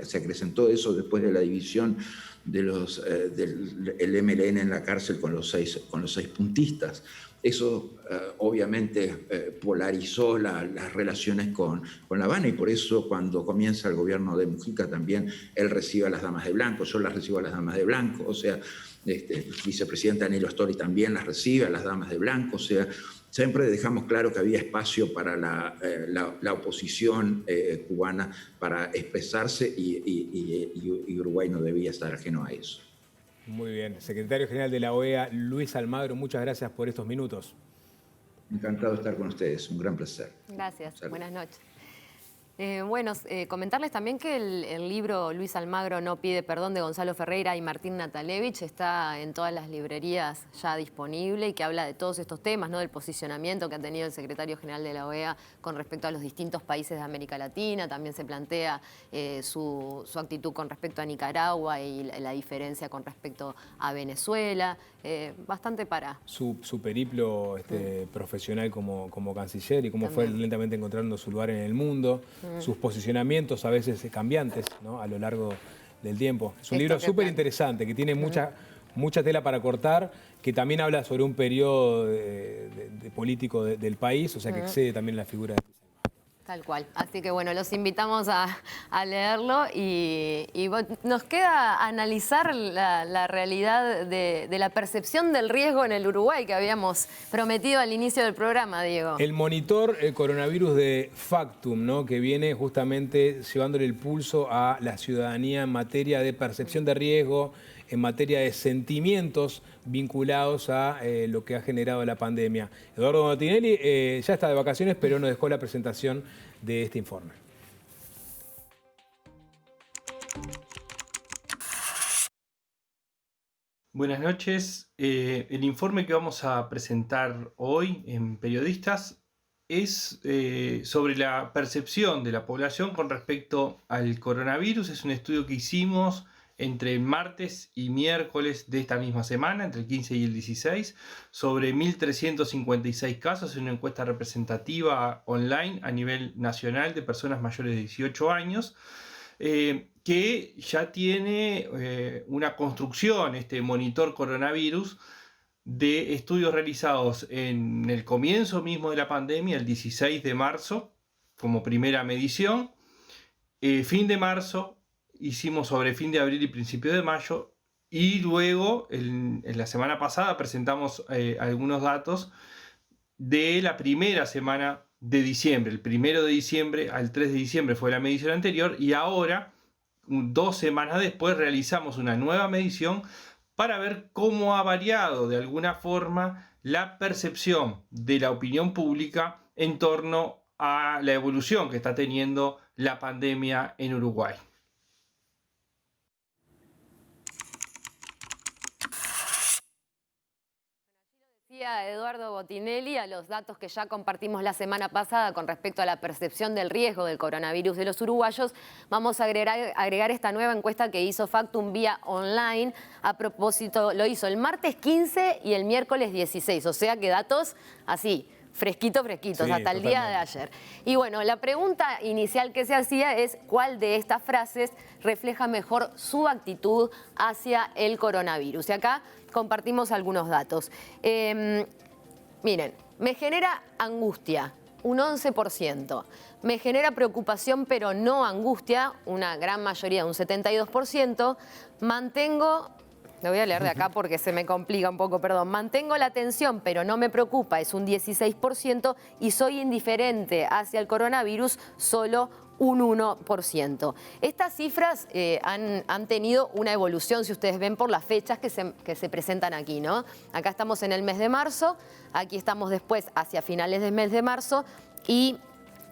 se acrecentó eso después de la división de del MLN en la cárcel con los seis puntistas. Eso obviamente polarizó las relaciones con La Habana, y por eso cuando comienza el gobierno de Mujica también él recibe a las damas de blanco, yo las recibo a las damas de blanco, o sea, el vicepresidente Danilo Astori también las recibe a las damas de blanco, o sea, siempre dejamos claro que había espacio para la oposición cubana para expresarse y Uruguay no debía estar ajeno a eso. Muy bien. Secretario General de la OEA, Luis Almagro, muchas gracias por estos minutos. Encantado de estar con ustedes, un gran placer. Gracias, Salud. buenas noches. Comentarles también que el libro Luis Almagro no pide perdón de Gonzalo Ferreira y Martín Natalevich está en todas las librerías ya disponible y que habla de todos estos temas, ¿no? Del posicionamiento que ha tenido el secretario general de la OEA con respecto a los distintos países de América Latina. También se plantea su actitud con respecto a Nicaragua y la diferencia con respecto a Venezuela. Bastante para... Su periplo profesional como canciller y cómo fue lentamente encontrando su lugar en el mundo, sus posicionamientos a veces cambiantes, ¿no? A lo largo del tiempo. Es un libro súper interesante que tiene mucha tela para cortar, que también habla sobre un periodo de político del país, o sea que excede también la figura de... Tal cual. Así que bueno, los invitamos a leerlo y nos queda analizar la realidad de la percepción del riesgo en el Uruguay que habíamos prometido al inicio del programa, Diego. El monitor coronavirus de Factum, ¿no? Que viene justamente llevándole el pulso a la ciudadanía en materia de percepción de riesgo, en materia de sentimientos vinculados a lo que ha generado la pandemia. Eduardo Botinelli ya está de vacaciones, pero nos dejó la presentación de este informe. Buenas noches. El informe que vamos a presentar hoy en Periodistas es sobre la percepción de la población con respecto al coronavirus. Es un estudio que hicimos entre el martes y miércoles de esta misma semana, entre el 15 y el 16, sobre 1.356 casos, en una encuesta representativa online a nivel nacional de personas mayores de 18 años, que ya tiene una construcción, este monitor coronavirus, de estudios realizados en el comienzo mismo de la pandemia, el 16 de marzo, como primera medición, fin de marzo, hicimos sobre fin de abril y principio de mayo, y luego en la semana pasada presentamos algunos datos de la primera semana de diciembre. El 1 de diciembre al 3 de diciembre fue la medición anterior, y ahora, 2 semanas después, realizamos una nueva medición para ver cómo ha variado de alguna forma la percepción de la opinión pública en torno a la evolución que está teniendo la pandemia en Uruguay. Eduardo Botinelli a los datos que ya compartimos la semana pasada con respecto a la percepción del riesgo del coronavirus de los uruguayos. Vamos a agregar esta nueva encuesta que hizo Factum vía online. A propósito, lo hizo el martes 15 y el miércoles 16, o sea que datos así, fresquitos, sí, hasta el día de ayer. Y bueno, la pregunta inicial que se hacía es ¿cuál de estas frases refleja mejor su actitud hacia el coronavirus? Y acá compartimos algunos datos. Miren, me genera angustia, un 11%. Me genera preocupación, pero no angustia, una gran mayoría, un 72%. Mantengo... Lo voy a leer de acá porque se me complica un poco, perdón. Mantengo la atención, pero no me preocupa, es un 16%. Y soy indiferente hacia el coronavirus, solo un 1%. Estas cifras han tenido una evolución, si ustedes ven, por las fechas que se presentan aquí, ¿no? Acá estamos en el mes de marzo, aquí estamos después hacia finales del mes de marzo y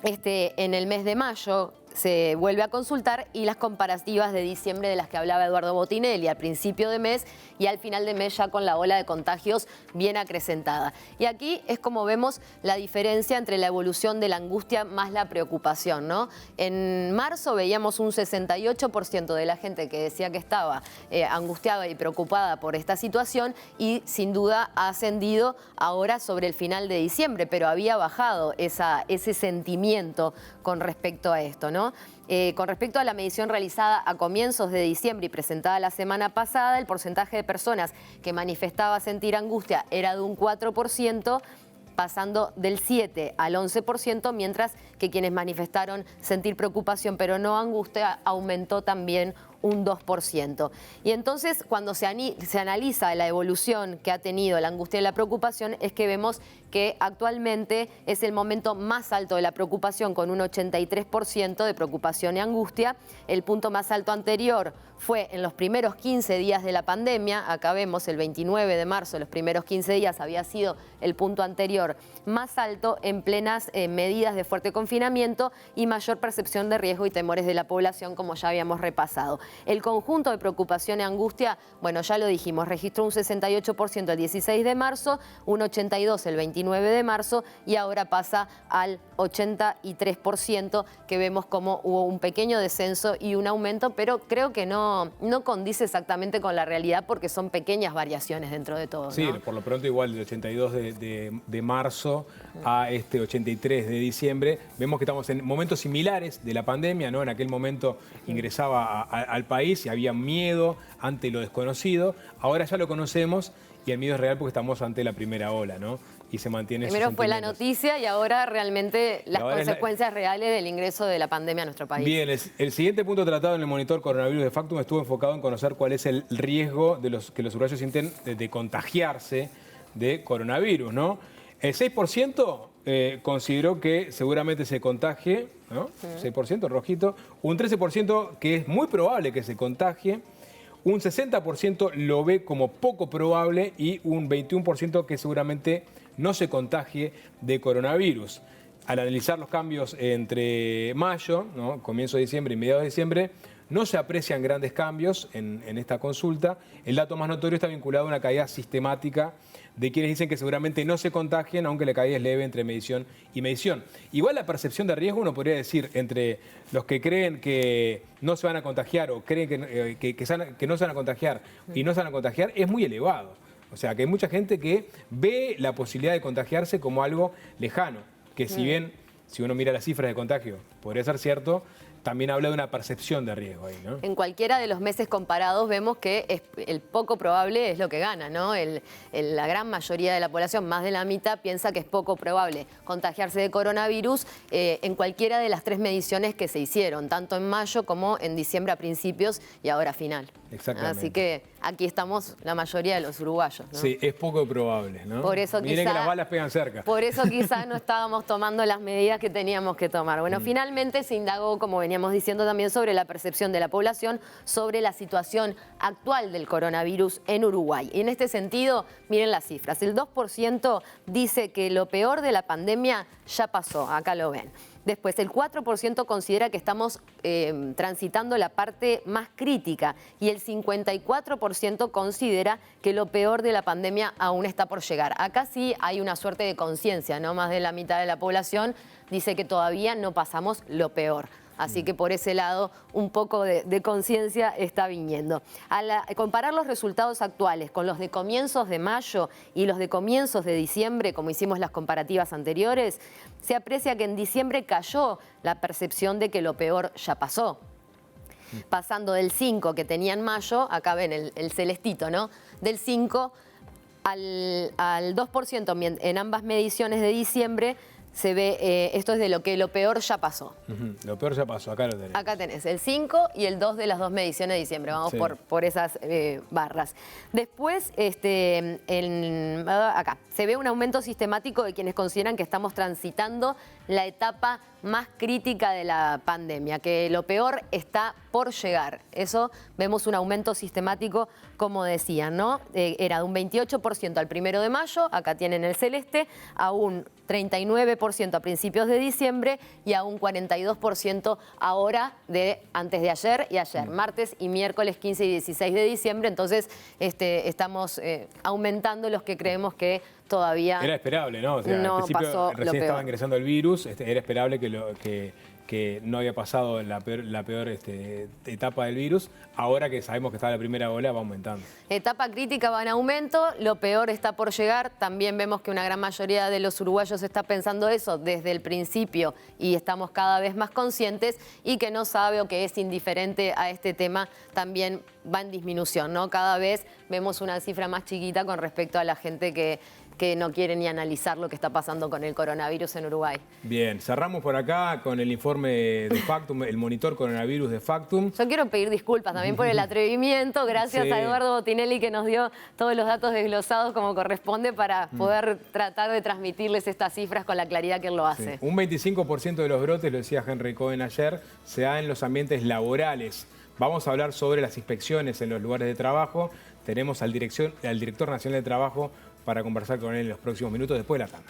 en el mes de mayo se vuelve a consultar, y las comparativas de diciembre de las que hablaba Eduardo Botinelli, al principio de mes y al final de mes ya con la ola de contagios bien acrecentada. Y aquí es como vemos la diferencia entre la evolución de la angustia más la preocupación, ¿no? En marzo veíamos un 68% de la gente que decía que estaba angustiada y preocupada por esta situación, y sin duda ha ascendido ahora sobre el final de diciembre, pero había bajado ese sentimiento con respecto a esto, ¿no? ¿no? Con respecto a la medición realizada a comienzos de diciembre y presentada la semana pasada, el porcentaje de personas que manifestaba sentir angustia era de un 4%, pasando del 7 al 11%, mientras que quienes manifestaron sentir preocupación pero no angustia aumentó también un 2%. Y entonces, cuando se analiza la evolución que ha tenido la angustia y la preocupación, es que vemos que actualmente es el momento más alto de la preocupación, con un 83% de preocupación y angustia. El punto más alto anterior fue en los primeros 15 días de la pandemia. Acá vemos el 29 de marzo, los primeros 15 días había sido el punto anterior más alto en plenas medidas de fuerte confinamiento y mayor percepción de riesgo y temores de la población, como ya habíamos repasado. El conjunto de preocupación y angustia, bueno, ya lo dijimos, registró un 68% el 16 de marzo, un 82% el 29 de marzo y ahora pasa al 83%, que vemos como hubo un pequeño descenso y un aumento, pero creo que no condice exactamente con la realidad porque son pequeñas variaciones dentro de todo, ¿no? Sí, por lo pronto igual del 82 de marzo a este 83 de diciembre, vemos que estamos en momentos similares de la pandemia, ¿no? En aquel momento ingresaba al país y había miedo ante lo desconocido, ahora ya lo conocemos y el miedo es real porque estamos ante la primera ola, ¿no? Y se mantiene. Primero fue la noticia y ahora realmente las consecuencias reales del ingreso de la pandemia a nuestro país. Bien, el siguiente punto tratado en el monitor coronavirus de Factum estuvo enfocado en conocer cuál es el riesgo que los uruguayos sienten de contagiarse de coronavirus, ¿no? El 6% consideró que seguramente se contagie, ¿no? 6% rojito, un 13% que es muy probable que se contagie, un 60% lo ve como poco probable y un 21% que seguramente no se contagie de coronavirus. Al analizar los cambios entre mayo, ¿no? Comienzo de diciembre y mediados de diciembre, no se aprecian grandes cambios en esta consulta. El dato más notorio está vinculado a una caída sistemática de quienes dicen que seguramente no se contagian, aunque la caída es leve entre medición y medición. Igual la percepción de riesgo, uno podría decir, entre los que creen que no se van a contagiar o creen que no se van a contagiar y no se van a contagiar, es muy elevado. O sea, que hay mucha gente que ve la posibilidad de contagiarse como algo lejano, que si bien, si uno mira las cifras de contagio, podría ser cierto, también habla de una percepción de riesgo ahí, ¿no? En cualquiera de los meses comparados vemos que el poco probable es lo que gana, ¿no? La gran mayoría de la población, más de la mitad, piensa que es poco probable contagiarse de coronavirus en cualquiera de las 3 mediciones que se hicieron, tanto en mayo como en diciembre a principios y ahora a final. Exactamente. Así que aquí estamos la mayoría de los uruguayos, ¿no? Sí, es poco probable, ¿no? Por eso Miren que las balas pegan cerca. Por eso quizás no estábamos tomando las medidas que teníamos que tomar. Bueno, finalmente se indagó, como veníamos diciendo también, sobre la percepción de la población sobre la situación actual del coronavirus en Uruguay. Y en este sentido, miren las cifras. El 2% dice que lo peor de la pandemia ya pasó, acá lo ven. Después, el 4% considera que estamos transitando la parte más crítica y el 54% considera que lo peor de la pandemia aún está por llegar. Acá sí hay una suerte de conciencia, ¿no? Más de la mitad de la población dice que todavía no pasamos lo peor. Así que por ese lado un poco de conciencia está viniendo. Al comparar los resultados actuales con los de comienzos de mayo y los de comienzos de diciembre, como hicimos las comparativas anteriores, se aprecia que en diciembre cayó la percepción de que lo peor ya pasó. Pasando del 5 que tenía en mayo, acá ven el celestito, ¿no? Del 5 al 2% en ambas mediciones de diciembre. Se ve, esto es de lo que lo peor ya pasó. Lo peor ya pasó, acá lo tenés. Acá tenés el 5 y el 2 de las 2 mediciones de diciembre. Vamos por esas barras. Después, acá, se ve un aumento sistemático de quienes consideran que estamos transitando la etapa más crítica de la pandemia, que lo peor está por llegar. Eso vemos un aumento sistemático, como decían, ¿no? Era de un 28% al 1 de mayo, acá tienen el celeste, a un 39% a principios de diciembre y a un 42% ahora antes de ayer y ayer, martes y miércoles 15 y 16 de diciembre. Entonces estamos aumentando los que creemos que todavía Era esperable, ¿no? O sea, no al principio pasó lo recién estaba peor. ingresando el virus, era esperable que no había pasado la peor etapa del virus. Ahora que sabemos que está la primera ola, va aumentando. Etapa crítica va en aumento, lo peor está por llegar. También vemos que una gran mayoría de los uruguayos está pensando eso desde el principio y estamos cada vez más conscientes, y que no sabe o que es indiferente a este tema también va en disminución, ¿no? Cada vez vemos una cifra más chiquita con respecto a la gente que no quiere ni analizar lo que está pasando con el coronavirus en Uruguay. Bien, cerramos por acá con el informe de Factum, el monitor coronavirus de Factum. Yo quiero pedir disculpas también por el atrevimiento. Gracias Sí. a Eduardo Botinelli, que nos dio todos los datos desglosados como corresponde para poder tratar de transmitirles estas cifras con la claridad que él lo hace. Sí. Un 25% de los brotes, lo decía Henry Cohen ayer, se da en los ambientes laborales. Vamos a hablar sobre las inspecciones en los lugares de trabajo. Tenemos al director nacional de trabajo para conversar con él en los próximos minutos después de la tanda.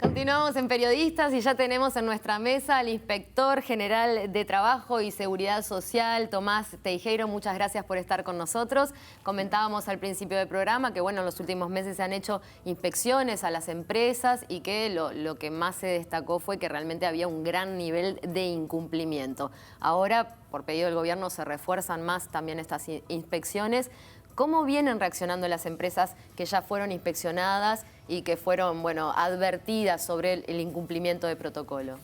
Continuamos en Periodistas y ya tenemos en nuestra mesa al Inspector General de Trabajo y Seguridad Social, Tomás Teijeiro. Muchas gracias por estar con nosotros. Comentábamos al principio del programa que, bueno, en los últimos meses se han hecho inspecciones a las empresas y que lo que más se destacó fue que realmente había un gran nivel de incumplimiento. Ahora, por pedido del gobierno, se refuerzan más también estas inspecciones. ¿Cómo vienen reaccionando las empresas que ya fueron inspeccionadas y que fueron, bueno, advertidas sobre el incumplimiento de protocolo?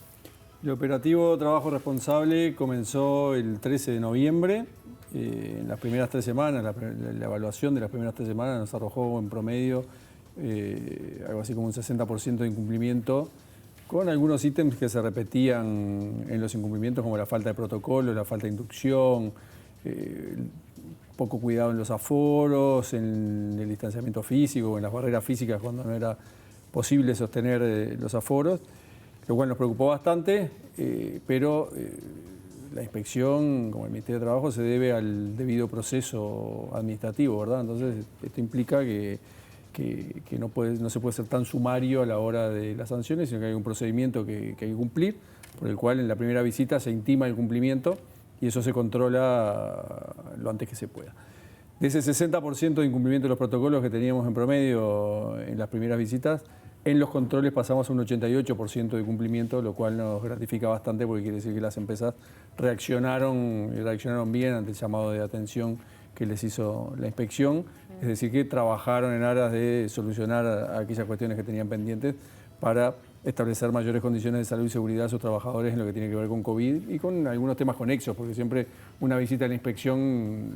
El operativo Trabajo Responsable comenzó el 13 de noviembre. En las primeras 3 semanas, la evaluación de las primeras 3 semanas nos arrojó en promedio algo así como un 60% de incumplimiento, con algunos ítems que se repetían en los incumplimientos, como la falta de protocolo, la falta de inducción, poco cuidado en los aforos, en el distanciamiento físico, en las barreras físicas cuando no era posible sostener los aforos, lo cual nos preocupó bastante, pero la inspección, como el Ministerio de Trabajo, se debe al debido proceso administrativo, ¿verdad? Entonces, esto implica que no se puede ser tan sumario a la hora de las sanciones, sino que hay un procedimiento que hay que cumplir, por el cual en la primera visita se intima el cumplimiento y eso se controla lo antes que se pueda. De ese 60% de incumplimiento de los protocolos que teníamos en promedio en las primeras visitas, en los controles pasamos a un 88% de cumplimiento, lo cual nos gratifica bastante porque quiere decir que las empresas reaccionaron bien ante el llamado de atención que les hizo la inspección, es decir, que trabajaron en aras de solucionar aquellas cuestiones que tenían pendientes para establecer mayores condiciones de salud y seguridad a sus trabajadores en lo que tiene que ver con COVID y con algunos temas conexos, porque siempre una visita a la inspección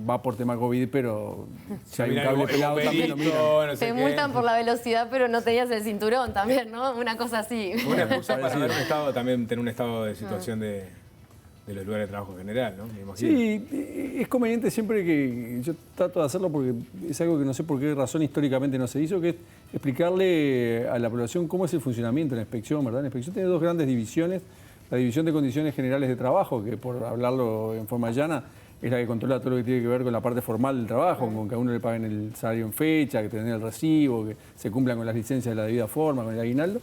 va por tema COVID, pero si hay un cable pelado también lo miran. No sé Te qué. multan por la velocidad, pero no tenías el cinturón también, ¿no? Una cosa así. Una excusa para ver también tener un estado de situación de los lugares de trabajo en general, ¿no? Me imagino. Sí, es conveniente siempre que yo trato de hacerlo porque es algo que no sé por qué razón históricamente no se hizo, que es explicarle a la población cómo es el funcionamiento de la inspección, ¿verdad? La inspección tiene 2 grandes divisiones. La división de condiciones generales de trabajo, que por hablarlo en forma llana, es la que controla todo lo que tiene que ver con la parte formal del trabajo, con que a uno le paguen el salario en fecha, que tenga el recibo, que se cumplan con las licencias de la debida forma, con el aguinaldo.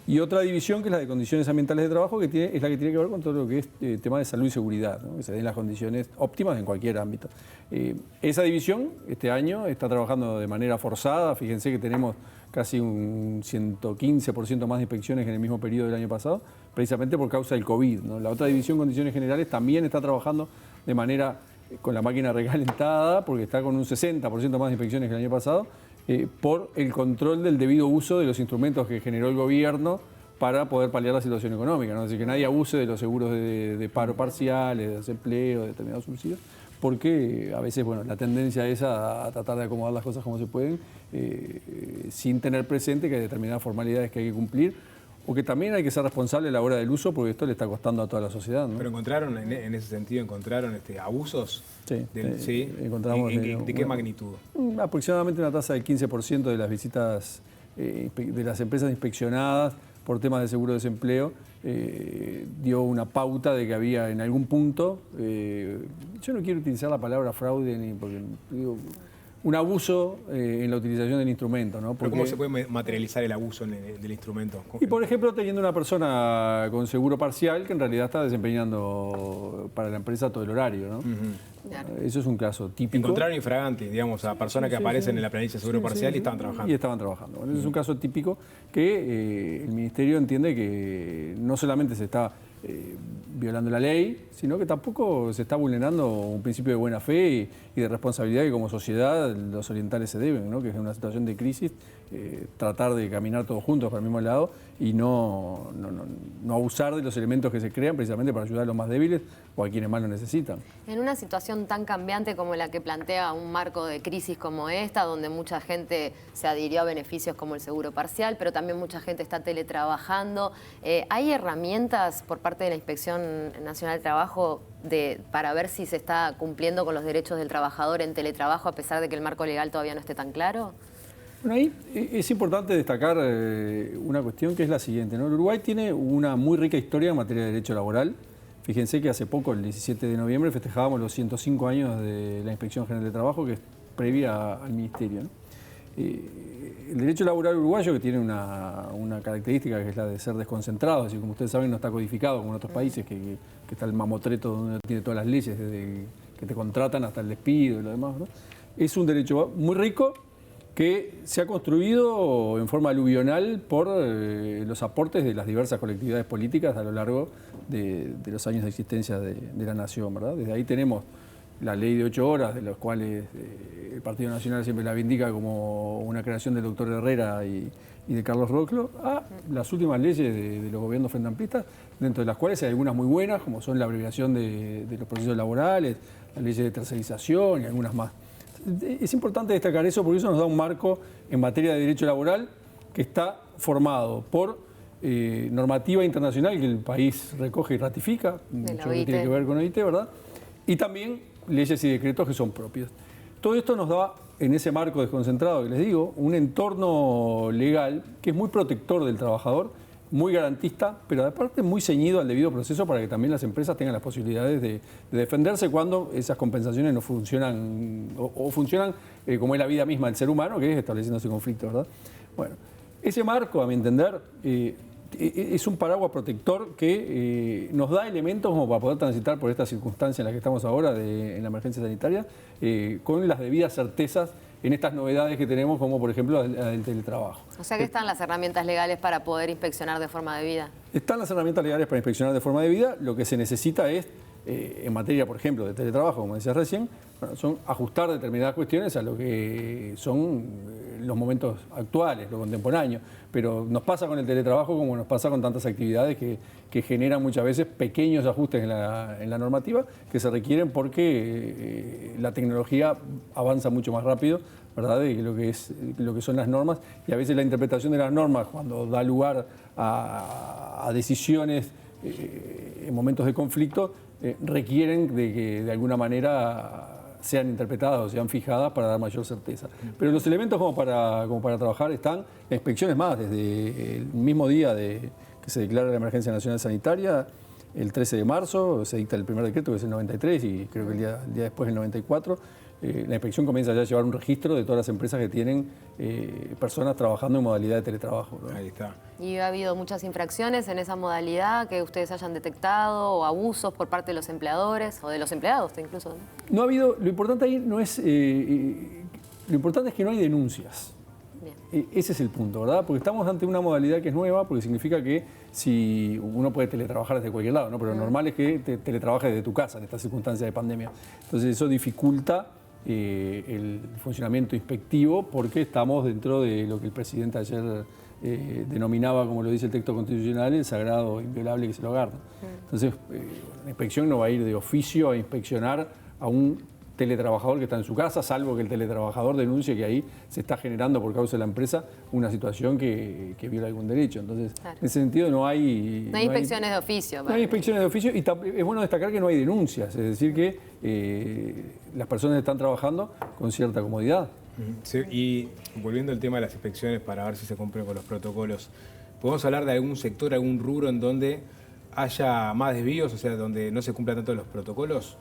Y otra división, que es la de condiciones ambientales de trabajo, es la que tiene que ver con todo lo que es tema de salud y seguridad, ¿no? Que se den las condiciones óptimas en cualquier ámbito. Esa división este año está trabajando de manera forzada. Fíjense que tenemos casi un 115% más de inspecciones que en el mismo periodo del año pasado, precisamente por causa del COVID, ¿no? La otra división, condiciones generales, también está trabajando de manera con la máquina recalentada, porque está con un 60% más de inspecciones que el año pasado, por el control del debido uso de los instrumentos que generó el gobierno para poder paliar la situación económica, ¿no? Es decir, que nadie abuse de los seguros de paro parciales, de desempleo, de determinados subsidios, porque a veces, bueno, la tendencia es a tratar de acomodar las cosas como se pueden, sin tener presente que hay determinadas formalidades que hay que cumplir, o que también hay que ser responsable a la hora del uso, porque esto le está costando a toda la sociedad, ¿no? ¿Pero encontraron, en ese sentido, abusos? Sí, ¿Sí? encontramos. ¿De qué magnitud? Aproximadamente una tasa del 15% de las visitas de las empresas inspeccionadas por temas de seguro de desempleo dio una pauta de que había en algún punto, yo no quiero utilizar la palabra fraude, ni porque digo, un abuso en la utilización del instrumento, ¿no? Pero ¿cómo se puede materializar el abuso del instrumento? Y por ejemplo, teniendo una persona con seguro parcial que en realidad está desempeñando para la empresa todo el horario, ¿no? Claro. Eso es un caso típico. Encontraron infraganti, digamos, a personas que aparecen en la planilla de seguro parcial y estaban trabajando. Y estaban trabajando. Bueno, ese es un caso típico que el Ministerio entiende que no solamente se está violando la ley, sino que tampoco se está vulnerando un principio de buena fe y de responsabilidad que como sociedad los orientales se deben, ¿no? Que es en una situación de crisis tratar de caminar todos juntos para el mismo lado y no abusar de los elementos que se crean precisamente para ayudar a los más débiles o a quienes más lo necesitan. En una situación tan cambiante como la que plantea un marco de crisis como esta, donde mucha gente se adhirió a beneficios como el seguro parcial, pero también mucha gente está teletrabajando, ¿hay herramientas por parte de la Inspección Nacional del Trabajo para ver si se está cumpliendo con los derechos del trabajador en teletrabajo a pesar de que el marco legal todavía no esté tan claro? Bueno, ahí es importante destacar una cuestión que es la siguiente, ¿no? El Uruguay tiene una muy rica historia en materia de derecho laboral. Fíjense que hace poco, el 17 de noviembre, festejábamos los 105 años de la Inspección General de Trabajo, que es previa al Ministerio, ¿no? El derecho laboral uruguayo, que tiene una característica que es la de ser desconcentrado, así como ustedes saben, no está codificado como en otros países, que está el mamotreto donde tiene todas las leyes, desde que te contratan hasta el despido y lo demás, ¿no? Es un derecho muy rico que se ha construido en forma aluvional por los aportes de las diversas colectividades políticas a lo largo de los años de existencia de la nación, ¿verdad? Desde ahí tenemos la ley de 8 horas, de las cuales el Partido Nacional siempre la vindica como una creación del doctor Herrera y de Carlos Roclo, a las últimas leyes de los gobiernos frendamplistas, dentro de las cuales hay algunas muy buenas, como son la abreviación de los procesos laborales, las leyes de tercerización y algunas más. Es importante destacar eso porque eso nos da un marco en materia de derecho laboral que está formado por normativa internacional que el país recoge y ratifica, mucho que tiene que ver con OIT, ¿verdad? Y también leyes y decretos que son propios. Todo esto nos da, en ese marco desconcentrado que les digo, un entorno legal que es muy protector del trabajador, muy garantista, pero aparte muy ceñido al debido proceso para que también las empresas tengan las posibilidades de defenderse cuando esas compensaciones no funcionan o funcionan como es la vida misma del ser humano, que es estableciendo ese conflicto, ¿verdad? Bueno, ese marco, a mi entender, es un paraguas protector que nos da elementos como para poder transitar por esta circunstancia en la que estamos ahora en la emergencia sanitaria con las debidas certezas en estas novedades que tenemos, como por ejemplo la del teletrabajo. O sea que están las herramientas legales para poder inspeccionar de forma debida. Están las herramientas legales para inspeccionar de forma debida. Lo que se necesita es, en materia, por ejemplo, de teletrabajo, como decías recién, bueno, son ajustar determinadas cuestiones a lo que son los momentos actuales, lo contemporáneo. Pero nos pasa con el teletrabajo como nos pasa con tantas actividades que generan muchas veces pequeños ajustes en la normativa que se requieren porque la tecnología avanza mucho más rápido, ¿verdad?, de lo que son las normas, y a veces la interpretación de las normas, cuando da lugar a decisiones en momentos de conflicto, requieren de que de alguna manera sean interpretadas o sean fijadas para dar mayor certeza. Pero los elementos como para trabajar están, la inspección es más, desde el mismo día que se declara la emergencia nacional sanitaria, el 13 de marzo, se dicta el primer decreto, que es el 93, y creo que el día después, el 94, la inspección comienza ya a llevar un registro de todas las empresas que tienen personas trabajando en modalidad de teletrabajo, ¿no? Ahí está. ¿Y ha habido muchas infracciones en esa modalidad que ustedes hayan detectado o abusos por parte de los empleadores o de los empleados incluso? No ha habido, lo importante ahí no es, lo importante es que no hay denuncias. Bien. Ese es el punto, ¿verdad? Porque estamos ante una modalidad que es nueva, porque significa que si uno puede teletrabajar desde cualquier lado, ¿no? Pero lo normal es que teletrabajes desde tu casa en estas circunstancias de pandemia. Entonces eso dificulta el funcionamiento inspectivo porque estamos dentro de lo que el presidente ayer denominaba, como lo dice el texto constitucional, el sagrado inviolable que es el hogar, ¿no? Entonces, la inspección no va a ir de oficio a inspeccionar a un teletrabajador que está en su casa, salvo que el teletrabajador denuncie que ahí se está generando por causa de la empresa una situación que viola algún derecho. Entonces, claro, en ese sentido no hay inspecciones de oficio. No hay inspecciones de oficio, y es bueno destacar que no hay denuncias, es decir que las personas están trabajando con cierta comodidad. Sí, y volviendo al tema de las inspecciones para ver si se cumplen con los protocolos, ¿podemos hablar de algún sector, algún rubro en donde haya más desvíos, o sea, donde no se cumplan tanto los protocolos?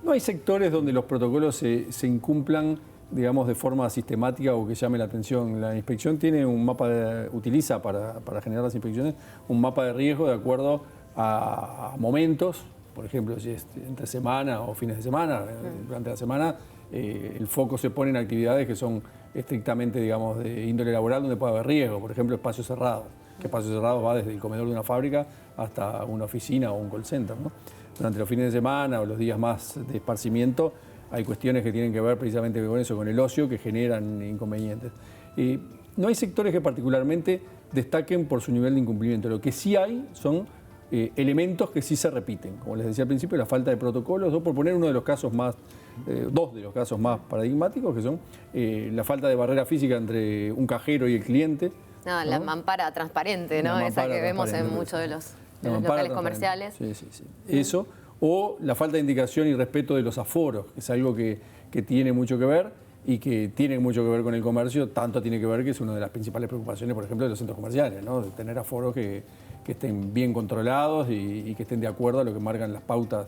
No hay sectores donde los protocolos se incumplan digamos, de forma sistemática o que llame la atención. La inspección tiene un mapa, utiliza para generar las inspecciones un mapa de riesgo de acuerdo a momentos, por ejemplo, si es entre semana o fines de semana. Durante la semana el foco se pone en actividades que son estrictamente, digamos, de índole laboral donde puede haber riesgo, por ejemplo, espacios cerrados, que espacios cerrados va desde el comedor de una fábrica hasta una oficina o un call center, ¿no? Durante los fines de semana o los días más de esparcimiento hay cuestiones que tienen que ver precisamente con eso, con el ocio, que generan inconvenientes. No hay sectores que particularmente destaquen por su nivel de incumplimiento. Lo que sí hay son elementos que sí se repiten. Como les decía al principio, la falta de protocolos, por poner uno de los casos más, dos de los casos más paradigmáticos, que son la falta de barrera física entre un cajero y el cliente. No, la mampara transparente, ¿no? Esa que vemos en muchos de los locales comerciales. Sí. Eso, o la falta de indicación y respeto de los aforos, que es algo que tiene mucho que ver y que tiene mucho que ver con el comercio, tanto tiene que ver que es una de las principales preocupaciones, por ejemplo, de los centros comerciales, ¿no? De tener aforos que estén bien controlados y que estén de acuerdo a lo que marcan las pautas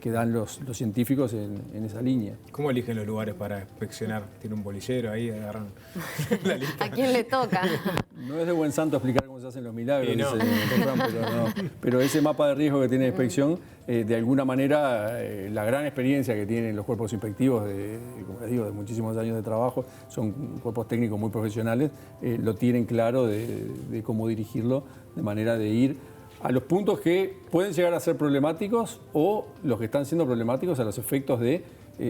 que dan los científicos en esa línea. ¿Cómo eligen los lugares para inspeccionar? ¿Tiene un bolillero ahí? Agarran la lista. ¿A quién le toca? No es de buen santo explicar cómo se hacen los milagros, no. pero ese mapa de riesgo que tiene la inspección, de alguna manera, la gran experiencia que tienen los cuerpos inspectivos, como les digo, de muchísimos años de trabajo, son cuerpos técnicos muy profesionales, lo tienen claro de cómo dirigirlo, de manera de ir a los puntos que pueden llegar a ser problemáticos o los que están siendo problemáticos a los efectos de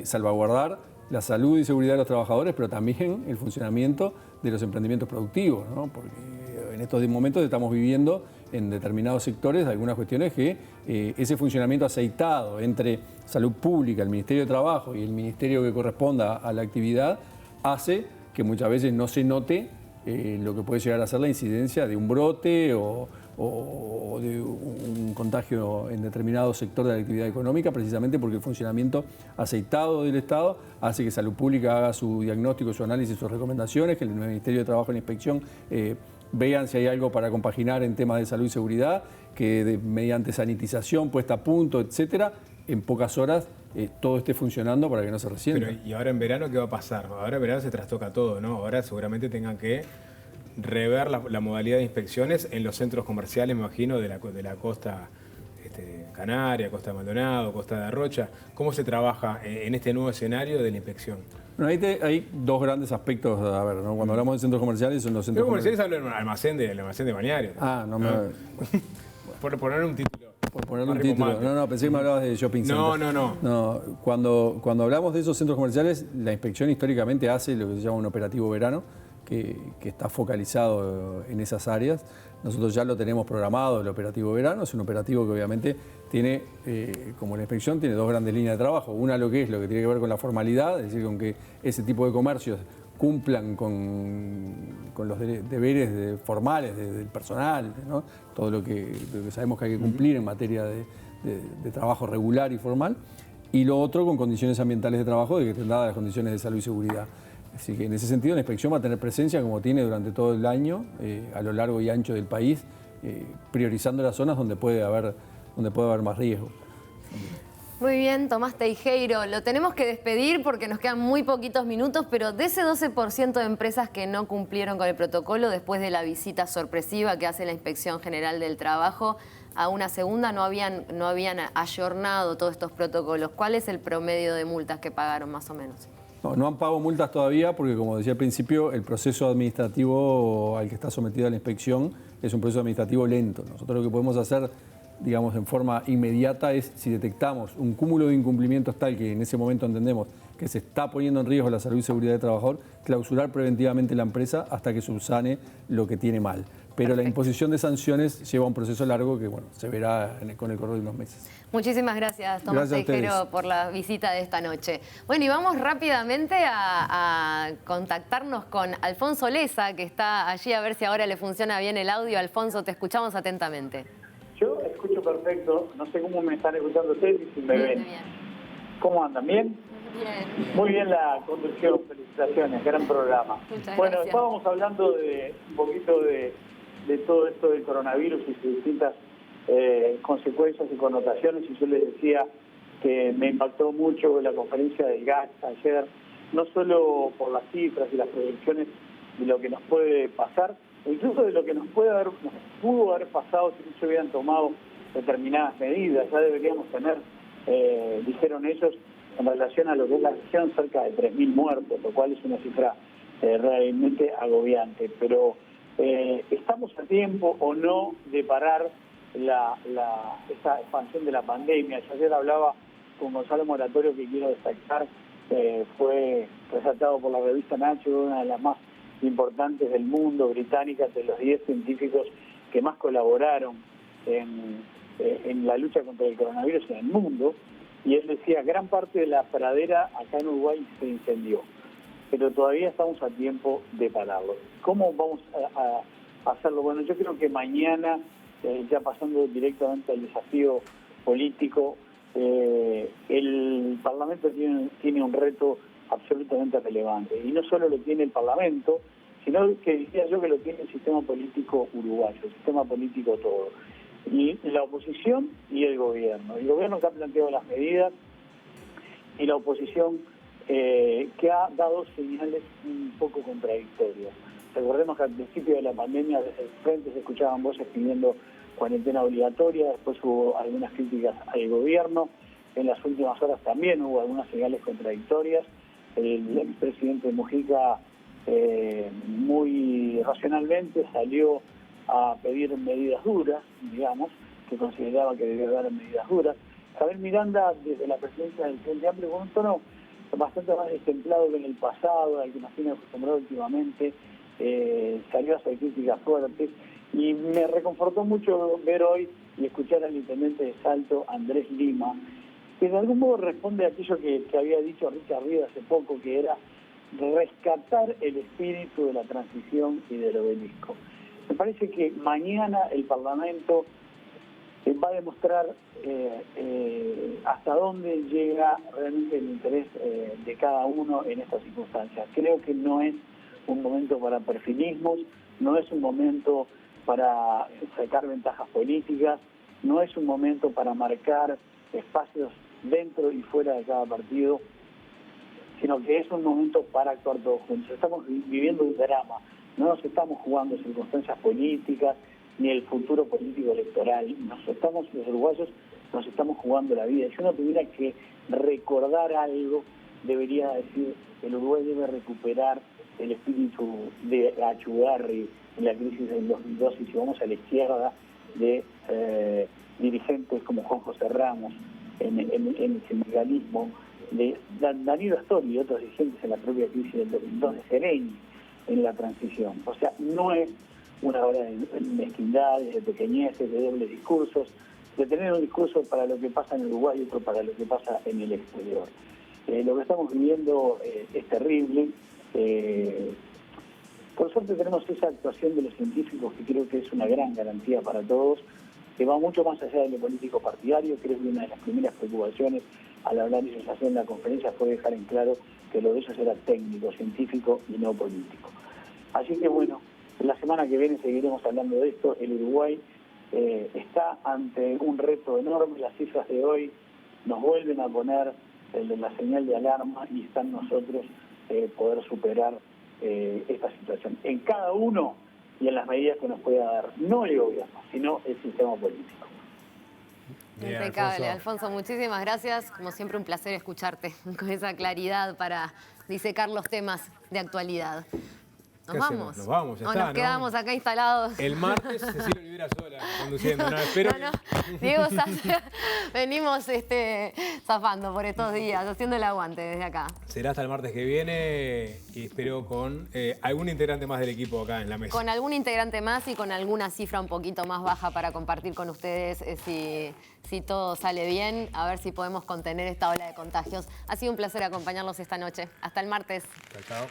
salvaguardar la salud y seguridad de los trabajadores, pero también el funcionamiento de los emprendimientos productivos, ¿no? Porque en estos momentos estamos viviendo en determinados sectores algunas cuestiones que ese funcionamiento aceitado entre salud pública, el Ministerio de Trabajo y el ministerio que corresponda a la actividad hace que muchas veces no se note lo que puede llegar a ser la incidencia de un brote o de un contagio en determinado sector de la actividad económica, precisamente porque el funcionamiento aceitado del Estado hace que Salud Pública haga su diagnóstico, su análisis, sus recomendaciones, que el Ministerio de Trabajo y la Inspección vean si hay algo para compaginar en temas de salud y seguridad, que mediante sanitización, puesta a punto, etcétera, en pocas horas todo esté funcionando para que no se resienta. Pero, ¿y ahora en verano qué va a pasar? Ahora en verano se trastoca todo, ¿no? Ahora seguramente tengan que rever la modalidad de inspecciones en los centros comerciales, me imagino, de la costa Canaria, costa de Maldonado, costa de Arrocha. ¿Cómo se trabaja en este nuevo escenario de la inspección? Bueno, hay dos grandes aspectos a ver, ¿no? Cuando hablamos de centros comerciales, son los centros comerciales. Hablo del almacén de Bañario. No me... Por poner un título. Por poner un título. No, pensé que me hablabas de shopping center. No, cuando hablamos de esos centros comerciales, la inspección históricamente hace lo que se llama un operativo verano, que está focalizado en esas áreas. Nosotros ya lo tenemos programado, el operativo verano. Es un operativo que obviamente tiene, como la inspección, tiene dos grandes líneas de trabajo. Una lo que tiene que ver con la formalidad, es decir, con que ese tipo de comercios cumplan con los deberes formales del personal, ¿no? Todo lo que sabemos que hay que cumplir en materia de trabajo regular y formal. Y lo otro con condiciones ambientales de trabajo, de que estén dadas las condiciones de salud y seguridad. Así que en ese sentido la inspección va a tener presencia como tiene durante todo el año, a lo largo y ancho del país, priorizando las zonas donde puede haber más riesgo. Muy bien, Tomás Teijeiro. Lo tenemos que despedir porque nos quedan muy poquitos minutos, pero de ese 12% de empresas que no cumplieron con el protocolo después de la visita sorpresiva que hace la Inspección General del Trabajo, a una segunda no habían ayornado todos estos protocolos. ¿Cuál es el promedio de multas que pagaron más o menos? No han pagado multas todavía porque, como decía al principio, el proceso administrativo al que está sometida la inspección es un proceso administrativo lento. Nosotros lo que podemos hacer, digamos, en forma inmediata es, si detectamos un cúmulo de incumplimientos tal que en ese momento entendemos que se está poniendo en riesgo la salud y seguridad del trabajador, clausurar preventivamente la empresa hasta que subsane lo que tiene mal. Pero la imposición de sanciones lleva un proceso largo que, bueno, se verá con el correr de unos meses. Muchísimas gracias, Tomás Teijeiro, por la visita de esta noche. Bueno, y vamos rápidamente a contactarnos con Alfonso Leza, que está allí, a ver si ahora le funciona bien el audio. Alfonso, te escuchamos atentamente. Yo escucho perfecto, no sé cómo me están escuchando ustedes y si me ven. Bien. ¿Cómo andan? ¿Bien? Bien. Muy bien la conducción, felicitaciones, gran programa. Muchas bueno, gracias. estábamos hablando de un poquito de todo esto del coronavirus y sus distintas consecuencias y connotaciones, y yo les decía que me impactó mucho la conferencia del GATT ayer, no solo por las cifras y las proyecciones de lo que nos puede pasar, o incluso de lo que nos pudo haber pasado si no se hubieran tomado determinadas medidas. Ya deberíamos tener, dijeron ellos, en relación a lo que es la región, cerca de 3.000 muertos, lo cual es una cifra realmente agobiante. Pero ¿estamos a tiempo o no de parar esta expansión de la pandemia? Yo ayer hablaba con Gonzalo Moratorio, que quiero destacar, fue resaltado por la revista Nature, una de las más importantes del mundo, británica, de los 10 científicos que más colaboraron en la lucha contra el coronavirus en el mundo, y él decía, gran parte de la pradera acá en Uruguay se incendió, pero todavía estamos a tiempo de pararlo. ¿Cómo vamos a hacerlo? Bueno, yo creo que mañana, ya pasando directamente al desafío político, el Parlamento tiene un reto absolutamente relevante, y no solo lo tiene el Parlamento, sino que diría yo que lo tiene el sistema político uruguayo, el sistema político todo, y la oposición y el gobierno que ha planteado las medidas, y la oposición que ha dado señales un poco contradictorias. Recordemos que al principio de la pandemia desde el frente se escuchaban voces pidiendo cuarentena obligatoria, después hubo algunas críticas al gobierno, en las últimas horas también hubo algunas señales contradictorias. El expresidente Mujica muy racionalmente salió a pedir medidas duras, digamos, que consideraba que debía haber medidas duras. Javier Miranda, desde la presidencia del Frente Amplio, con un tono bastante más destemplado que en el pasado, al que nos tiene acostumbrado últimamente, salió a hacer críticas fuertes, y me reconfortó mucho ver hoy y escuchar al intendente de Salto, Andrés Lima, que de algún modo responde a aquello que había dicho Richard Rivas hace poco, que era rescatar el espíritu de la transición y del obelisco. Me parece que mañana el Parlamento va a demostrar hasta dónde llega realmente el interés de cada uno en estas circunstancias. Creo que no es un momento para perfilismos, no es un momento para sacar ventajas políticas, no es un momento para marcar espacios dentro y fuera de cada partido, sino que es un momento para actuar todos juntos. Estamos viviendo un drama, no nos estamos jugando circunstancias políticas ni el futuro político electoral. Los uruguayos nos estamos jugando la vida. Si uno tuviera que recordar algo, debería decir que el Uruguay debe recuperar el espíritu de Achugarri en la crisis del 2002, y si vamos a la izquierda, de dirigentes como Juan José Ramos en el sindicalismo, de Danilo Astori y otros dirigentes en la propia crisis del 2002, de Sereni en la transición. O sea, no es una hora de mezquindades, de pequeñeces, de dobles discursos, de tener un discurso para lo que pasa en Uruguay y otro para lo que pasa en el exterior. Lo que estamos viviendo es terrible. Por suerte tenemos esa actuación de los científicos, que creo que es una gran garantía para todos, que va mucho más allá de lo político partidario. Creo que una de las primeras preocupaciones al hablar de ellos en la conferencia fue dejar en claro que lo de ellos era técnico, científico y no político. Así que bueno, la semana que viene seguiremos hablando de esto. El Uruguay está ante un reto enorme. Las cifras de hoy nos vuelven a poner la señal de alarma, y está en nosotros poder superar esta situación en cada uno y en las medidas que nos pueda dar, no el gobierno, sino el sistema político. Bien, Impecable, Alfonso, muchísimas gracias. Como siempre, un placer escucharte con esa claridad para disecar los temas de actualidad. Nos vamos. Nos vamos, ya o está, nos quedamos acá instalados. El martes Cecilia Olivera sola conduciendo. No, espero Diego Sánchez, venimos zafando por estos días, haciendo el aguante desde acá. Será hasta el martes que viene, y espero con algún integrante más del equipo acá en la mesa. Con algún integrante más y con alguna cifra un poquito más baja para compartir con ustedes si todo sale bien, a ver si podemos contener esta ola de contagios. Ha sido un placer acompañarlos esta noche. Hasta el martes. Chao, chao.